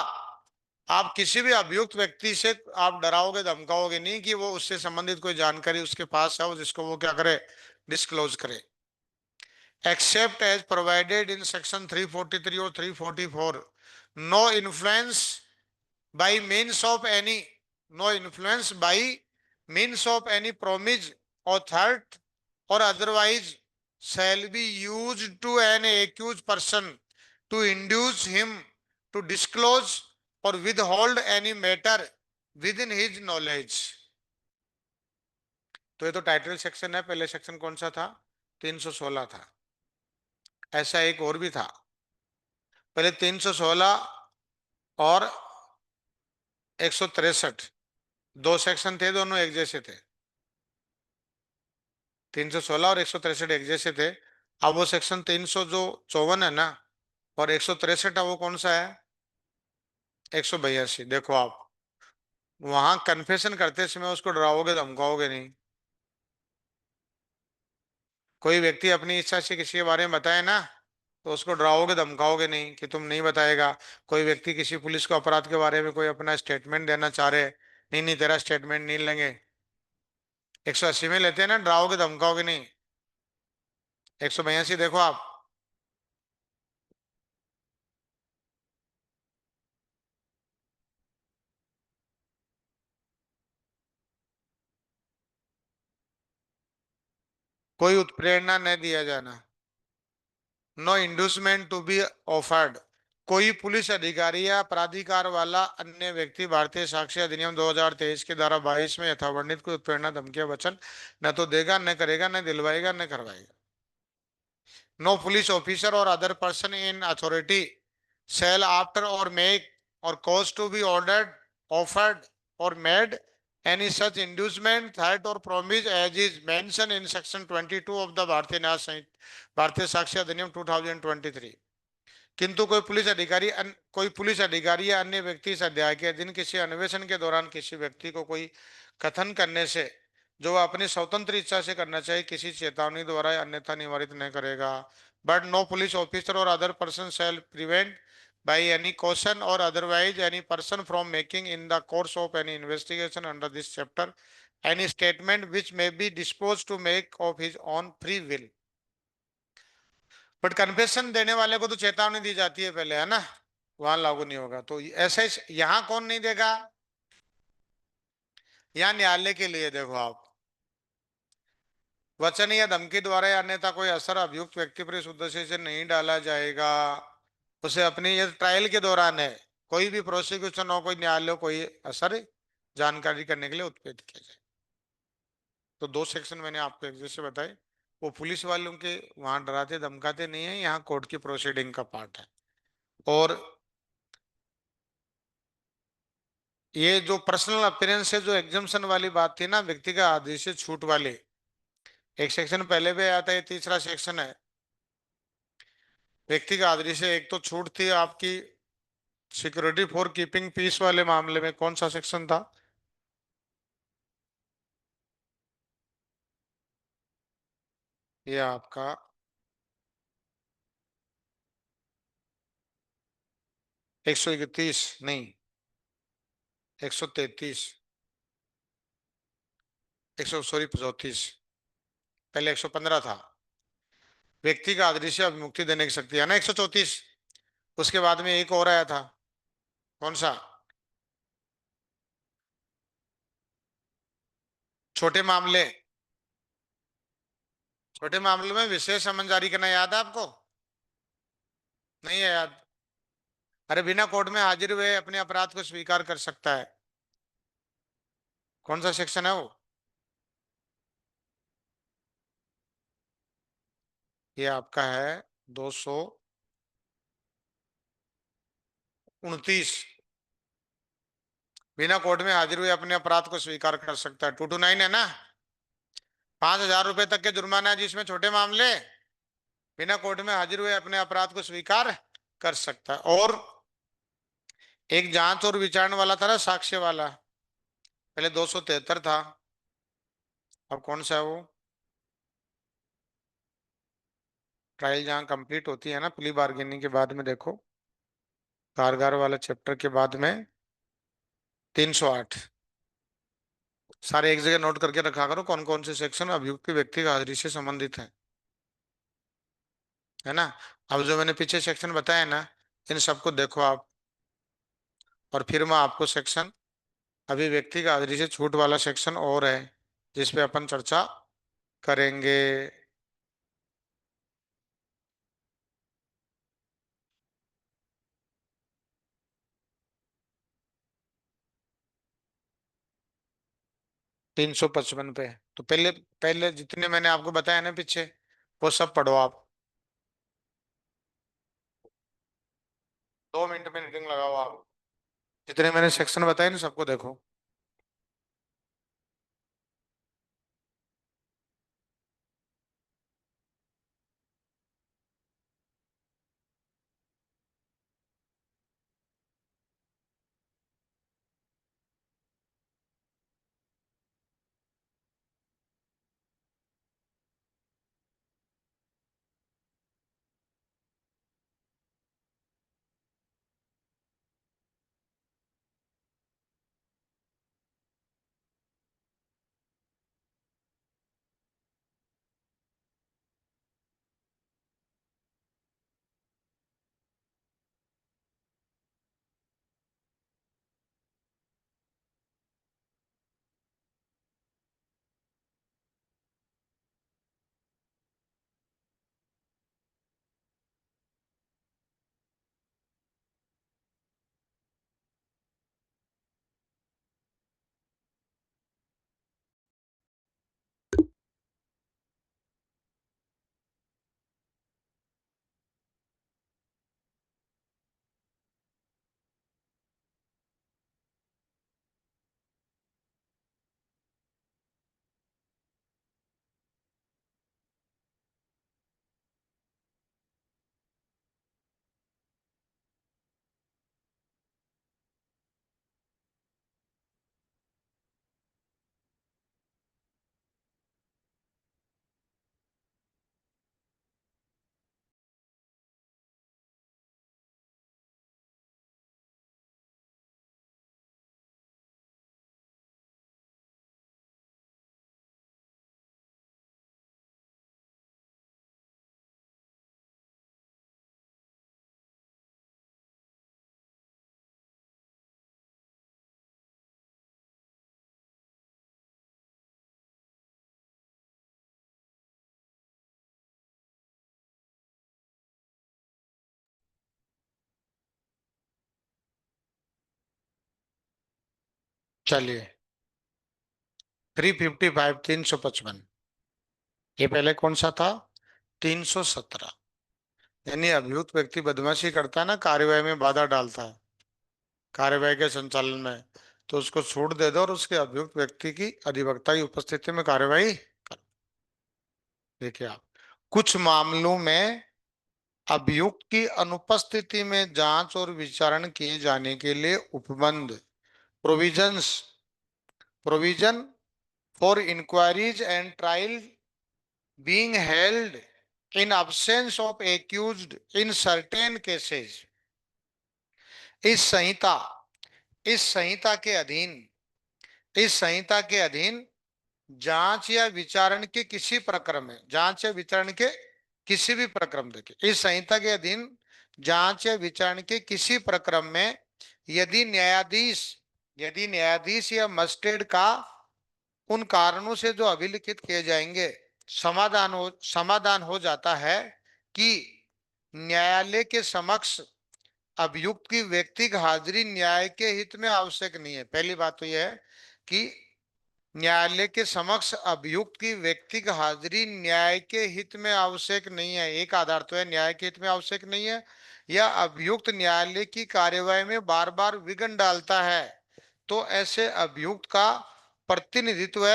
आप किसी भी अभियुक्त व्यक्ति से आप डराओगे धमकाओगे नहीं कि वो उससे संबंधित कोई जानकारी उसके पास है जिसको वो क्या करे, डिस्क्लोज करे। Except as provided in section 343 और 344, no influence by means of any no influence by means of any promise or threat or otherwise shall be used to an accused person to induce him to disclose or withhold any matter within his knowledge। तो ये तो title section है, पहले section कौन सा था? 316 था। ऐसा एक और भी था, पहले 316 और 163, दो सेक्शन थे, दोनों एक जैसे थे। 316 और 163 एक जैसे थे। अब वो सेक्शन 354 है ना, और 163 है, वो कौन सा है? 182। देखो आप, वहां कन्फेशन करते समय उसको डराओगे धमकाओगे नहीं। कोई व्यक्ति अपनी इच्छा से किसी के बारे में बताए ना, तो उसको डराओगे धमकाओगे नहीं कि तुम नहीं बताएगा। कोई व्यक्ति किसी पुलिस को अपराध के बारे में कोई अपना स्टेटमेंट देना चाह रहे, नहीं नहीं तेरा स्टेटमेंट नहीं लेंगे। 180 में लेते हैं ना, डराओगे धमकाओगे नहीं। 182 देखो आप। कोई उत्प्रेरणा न दिया जाना। No inducement to be offered. कोई पुलिस अधिकारी या प्राधिकार वाला अन्य व्यक्ति भारतीय साक्ष्य अधिनियम 2023 के धारा 22 में यथावर्णित कोई उत्प्रेरणा धमकी या वचन न तो देगा, न करेगा, न दिलवाएगा, न करवाएगा। No police officer or other person in authority shall after or make or cause to be ordered, offered or made any such inducement, threat or promise as is mentioned in section 22 of the भारतीय साक्ष्य अधिनियम 2023। किंतु कोई police अधिकारी या अन्य व्यक्ति इस अध्याय के अधीन किसी अन्वेषण के दौरान किसी व्यक्ति को कोई कथन करने से जो वह अपनी स्वतंत्र इच्छा से करना चाहिए किसी चेतावनी द्वारा या अन्यथा निवारित नहीं करेगा। बट नो पुलिस ऑफिसर और other person shall prevent by any caution or otherwise any person from making in the course of any investigation under this chapter any statement which may be disposed to make of his own free will। But confession देने वाले को तो चेतावनी दी जाती है पहले, है ना, वहां लागू नहीं होगा। तो ऐसे यहाँ कौन नहीं देगा? यहाँ न्यायालय के लिए देखो आप, वचन या धमकी द्वारा या अन्यथा कोई असर अभियुक्त व्यक्ति पर इस उद्देश्य से नहीं डाला जाएगा। उसे अपनी ये ट्रायल के दौरान है, कोई भी प्रोसिक्यूशन हो, कोई न्यायालय हो, कोई असर जानकारी करने के लिए उत्प्रेरित किया जाए। तो दो सेक्शन मैंने आपको एक जैसे बताए, वो पुलिस वालों के वहां डराते धमकाते नहीं है, यहाँ कोर्ट की प्रोसीडिंग का पार्ट है। और ये जो पर्सनल अपीयरेंस है, जो एग्जाम्शन वाली बात थी ना, व्यक्ति का आदेश से छूट वाली, एक सेक्शन पहले भी आता है, तीसरा सेक्शन है। व्यक्ति का आदेश से एक तो छूट थी आपकी सिक्योरिटी फॉर कीपिंग पीस वाले मामले में, कौन सा सेक्शन था? ये आपका 131 नहीं, 133, 134, पहले 115 था। व्यक्ति का आदेश से अभिमुक्ति देने की शक्ति है ना, 134। उसके बाद में एक और आया था, कौन सा? छोटे मामले। छोटे मामले में विशेष समन जारी करना याद है आपको? नहीं है याद? अरे बिना कोर्ट में हाजिर हुए अपने अपराध को स्वीकार कर सकता है। कौन सा सेक्शन है वो? ये आपका है 229। बिना कोर्ट में हाजिर हुए अपने अपराध को स्वीकार कर सकता है। 229 है ना? 5,000 रुपए तक के जुर्माना है जिसमें छोटे मामले, बिना कोर्ट में हाजिर हुए अपने अपराध को स्वीकार कर सकता है। और एक जांच और विचारण वाला था ना, साक्ष्य वाला, पहले 273 था, अब कौन सा है वो? ट्रायल जहां कंप्लीट होती है ना प्ली बार्गेनिंग के बाद में, देखो कारगर वाला चैप्टर के बाद में 308। सारे एक जगह नोट करके रखा करो कौन कौन से सेक्शन अभियुक्त व्यक्ति का हाजिरी से संबंधित है ना। अब जो मैंने पीछे सेक्शन बताया ना, इन सबको देखो आप, और फिर मैं आपको सेक्शन, अभी व्यक्ति का हाजिरी से छूट वाला सेक्शन और है जिसपे अपन चर्चा करेंगे। 355 पे। तो पहले पहले जितने मैंने आपको बताया ना पीछे, वो सब पढ़ो आप। 2 मिनट में रीडिंग लगाओ आप। जितने मैंने सेक्शन बताए ना सबको देखो। चलिए, 355, 355। ये पहले कौन सा था? 317। यानी अभियुक्त व्यक्ति बदमाशी करता है ना, कार्यवाही में बाधा डालता है, कार्यवाही के संचालन में, तो उसको छूट दे दो और उसके अभियुक्त व्यक्ति की अधिवक्ता की उपस्थिति में कार्यवाही करो। देखिए आप, कुछ मामलों में अभियुक्त की अनुपस्थिति में जांच और विचारण किए जाने के लिए उपबंध provisions provision for inquiries and trial being held in absence of accused in certain cases। इस संहिता इस संहिता के अधीन इस संहिता के अधीन जांच या विचारण के किसी प्रक्रम में, जांच या विचारण के किसी भी प्रक्रम, देखिए इस संहिता के अधीन जांच या विचारण के किसी प्रक्रम में यदि न्यायाधीश यदि न्यायाधीश या मजिस्ट्रेट का उन कारणों से जो अभिलिखित किए जाएंगे समाधान हो जाता है कि न्यायालय के समक्ष अभियुक्त की व्यक्तिगत हाजिरी न्याय के हित में आवश्यक नहीं है। पहली बात तो यह है कि न्यायालय के समक्ष अभियुक्त की व्यक्तिगत हाजिरी न्याय के हित में आवश्यक नहीं है। एक आधार तो है न्याय के हित में आवश्यक नहीं है, या अभियुक्त न्यायालय की कार्यवाही में बार बार विघ्न डालता है, तो ऐसे अभियुक्त का प्रतिनिधित्व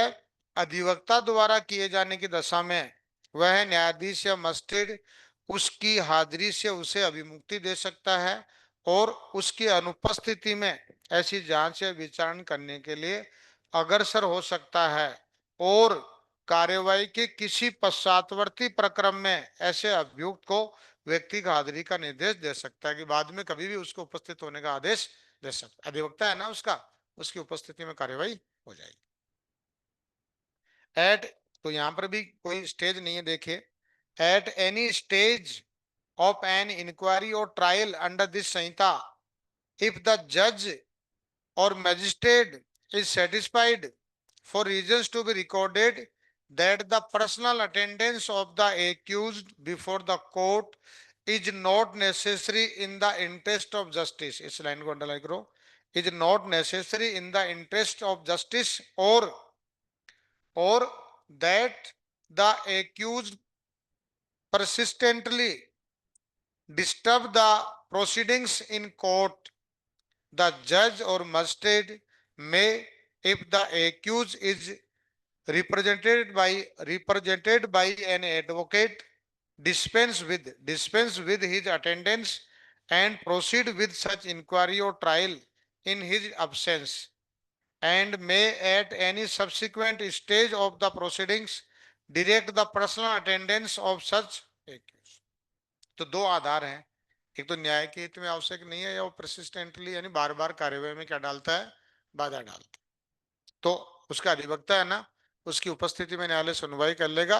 अधिवक्ता द्वारा किए जाने की दशा में वह न्यायाधीश या मजिस्ट्रेट उसकी हाजिरी से उसे अभिमुक्ति दे सकता है और उसकी अनुपस्थिति में ऐसी जांच या विचारण करने के लिए अग्रसर हो सकता है, और कार्यवाही के किसी पश्चातवर्ती प्रक्रम में ऐसे अभियुक्त को व्यक्ति की हाजिरी का निर्देश दे सकता है कि बाद में कभी भी उसको उपस्थित होने का आदेश दे सकता है। अधिवक्ता है ना उसका, उसकी उपस्थिति में कार्यवाही हो जाएगी। एट, तो यहां पर भी कोई स्टेज नहीं है, देखिए, at any stage of an inquiry और ट्रायल अंडर दिस संहिता, इफ द जज or magistrate is satisfied for reasons to be recorded that the personal attendance of the accused before the court is not necessary in the interest of justice, इस line को underline करो, is not necessary in the interest of justice, or that the accused persistently disturb the proceedings in court, the judge or magistrate may, if the accused is represented by an advocate, dispense with his attendance and proceed with such inquiry or trial in his absence, and may at any subsequent stage of the proceedings direct the personal attendance of such accused. तो दो आधार हैं, एक तो न्याय के हित में आवश्यक नहीं है, या वो परसिस्टेंटली यानी बार बार कार्यवाही में क्या डालता है, बाधा डालता है। तो उसका अधिवक्ता है ना, उसकी उपस्थिति में न्यायालय सुनवाई कर लेगा,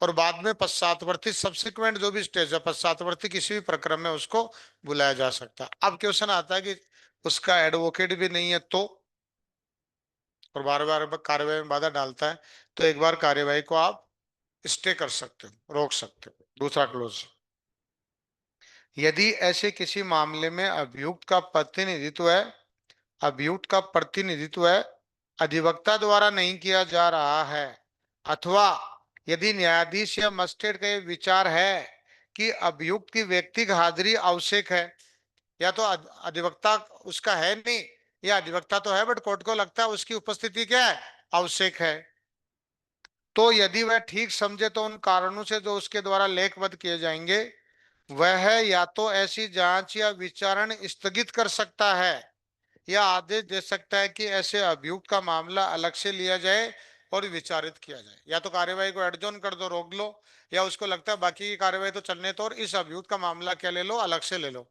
और बाद में पश्चातवर्ती सब्सिक्वेंट जो भी स्टेज है, पश्चातवर्ती किसी भी प्रक्रम में उसको बुलाया जा सकता है। अब क्वेश्चन आता है कि उसका एडवोकेट भी नहीं है तो, और बार बार कार्यवाही में बाधा डालता है, तो एक बार कार्यवाही को आप स्टे कर सकते हो, रोक सकते हो। दूसरा क्लोज, यदि ऐसे किसी मामले में अभियुक्त का प्रतिनिधित्व अधिवक्ता द्वारा नहीं किया जा रहा है, अथवा यदि न्यायाधीश या मजिस्ट्रेट का ये विचार है कि अभियुक्त की व्यक्तिगत हाजिरी आवश्यक है, या तो अधिवक्ता उसका है नहीं, या अधिवक्ता तो है बट कोर्ट को लगता है उसकी उपस्थिति क्या है, आवश्यक है, तो यदि वह ठीक समझे तो उन कारणों से जो उसके द्वारा लेखबद्ध किए जाएंगे, वह या तो ऐसी जांच या विचारण स्थगित कर सकता है, या आदेश दे सकता है कि ऐसे अभियुक्त का मामला अलग से लिया जाए और विचारित किया जाए। या तो कार्यवाही को एडजॉर्न कर दो, रोक लो, या उसको लगता है बाकी की कार्यवाही तो चलने तो, और इस अभियुक्त का मामला क्या ले लो, अलग से ले लो,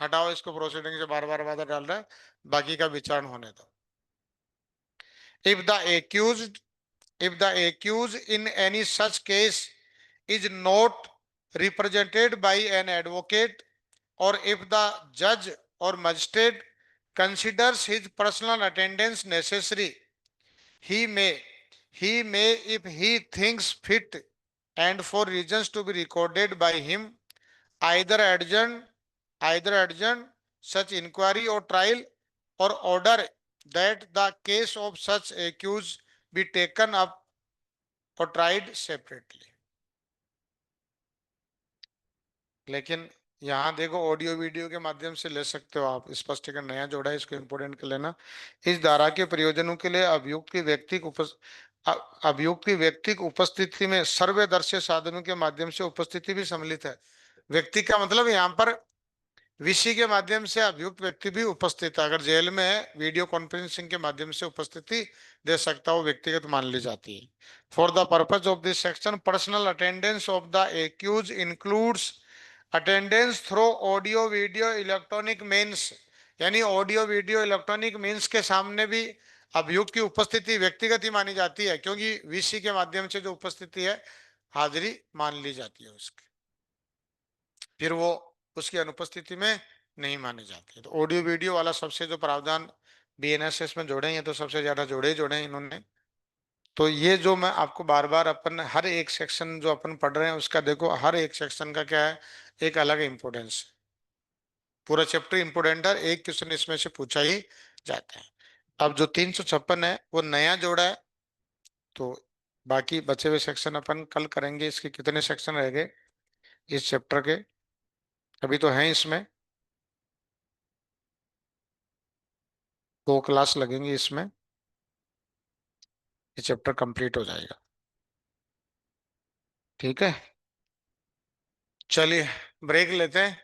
हटाओ इसको, प्रोसीडिंग से बार बार बाधा डाल रहा है, बाकी का विचारण होने दो। If the accused if the accused in any such case is not represented by an advocate, or if the judge or magistrate considers his personal attendance necessary, he may if he thinks fit and for reasons to be recorded by him, either adjourn such inquiry or trial, or order that the case of such accused be taken up or tried separately। लेकिन यहाँ देखो, audio video के माध्यम से ले सकते हो आप, स्पष्टीकरण नया जोड़ा है, इसको इंपोर्टेंट कर लेना। इस धारा के प्रयोजनों के लिए अभियुक्त की व्यक्तिगत उपस्थिति में सर्वदर्शी साधनों के माध्यम से उपस्थिति भी सम्मिलित है। व्यक्ति का मतलब यहाँ पर वीसी के माध्यम से अभियुक्त व्यक्ति भी उपस्थित है, अगर जेल में है वीडियो कॉन्फ्रेंसिंग के माध्यम से उपस्थिति दे सकता हो, व्यक्तिगत मान ली जाती है। For the purpose of this section, personal attendance of the accused includes attendance through audio video electronic means, यानी ऑडियो वीडियो इलेक्ट्रॉनिक मीन्स के सामने भी अभियुक्त की उपस्थिति व्यक्तिगत ही मानी जाती है, क्योंकि वीसी के माध्यम से जो उपस्थिति है, हाजिरी मान ली जाती है उसकी, फिर वो उसकी अनुपस्थिति में नहीं माने जाते। तो ऑडियो वीडियो वाला सबसे जो प्रावधान बीएनएसएस में जोड़े हैं, तो सबसे ज्यादा जोड़े हैं इन्होंने। तो ये जो मैं आपको बार बार अपन हर एक सेक्शन जो अपन पढ़ रहे हैं उसका देखो, हर एक सेक्शन का क्या है, एक अलग इंपोर्टेंस, पूरा चैप्टर इंपोर्टेंट है, एक क्वेश्चन इसमें से पूछा ही जाता है। अब जो 356 है वो नया जोड़ा है, तो बाकी बचे हुए सेक्शन अपन कल करेंगे। इसके कितने सेक्शन रह गए इस चैप्टर के, अभी तो हैं इसमें 2 क्लास लगेंगे इसमें, ये चैप्टर कंप्लीट हो जाएगा। ठीक है, चलिए ब्रेक लेते हैं।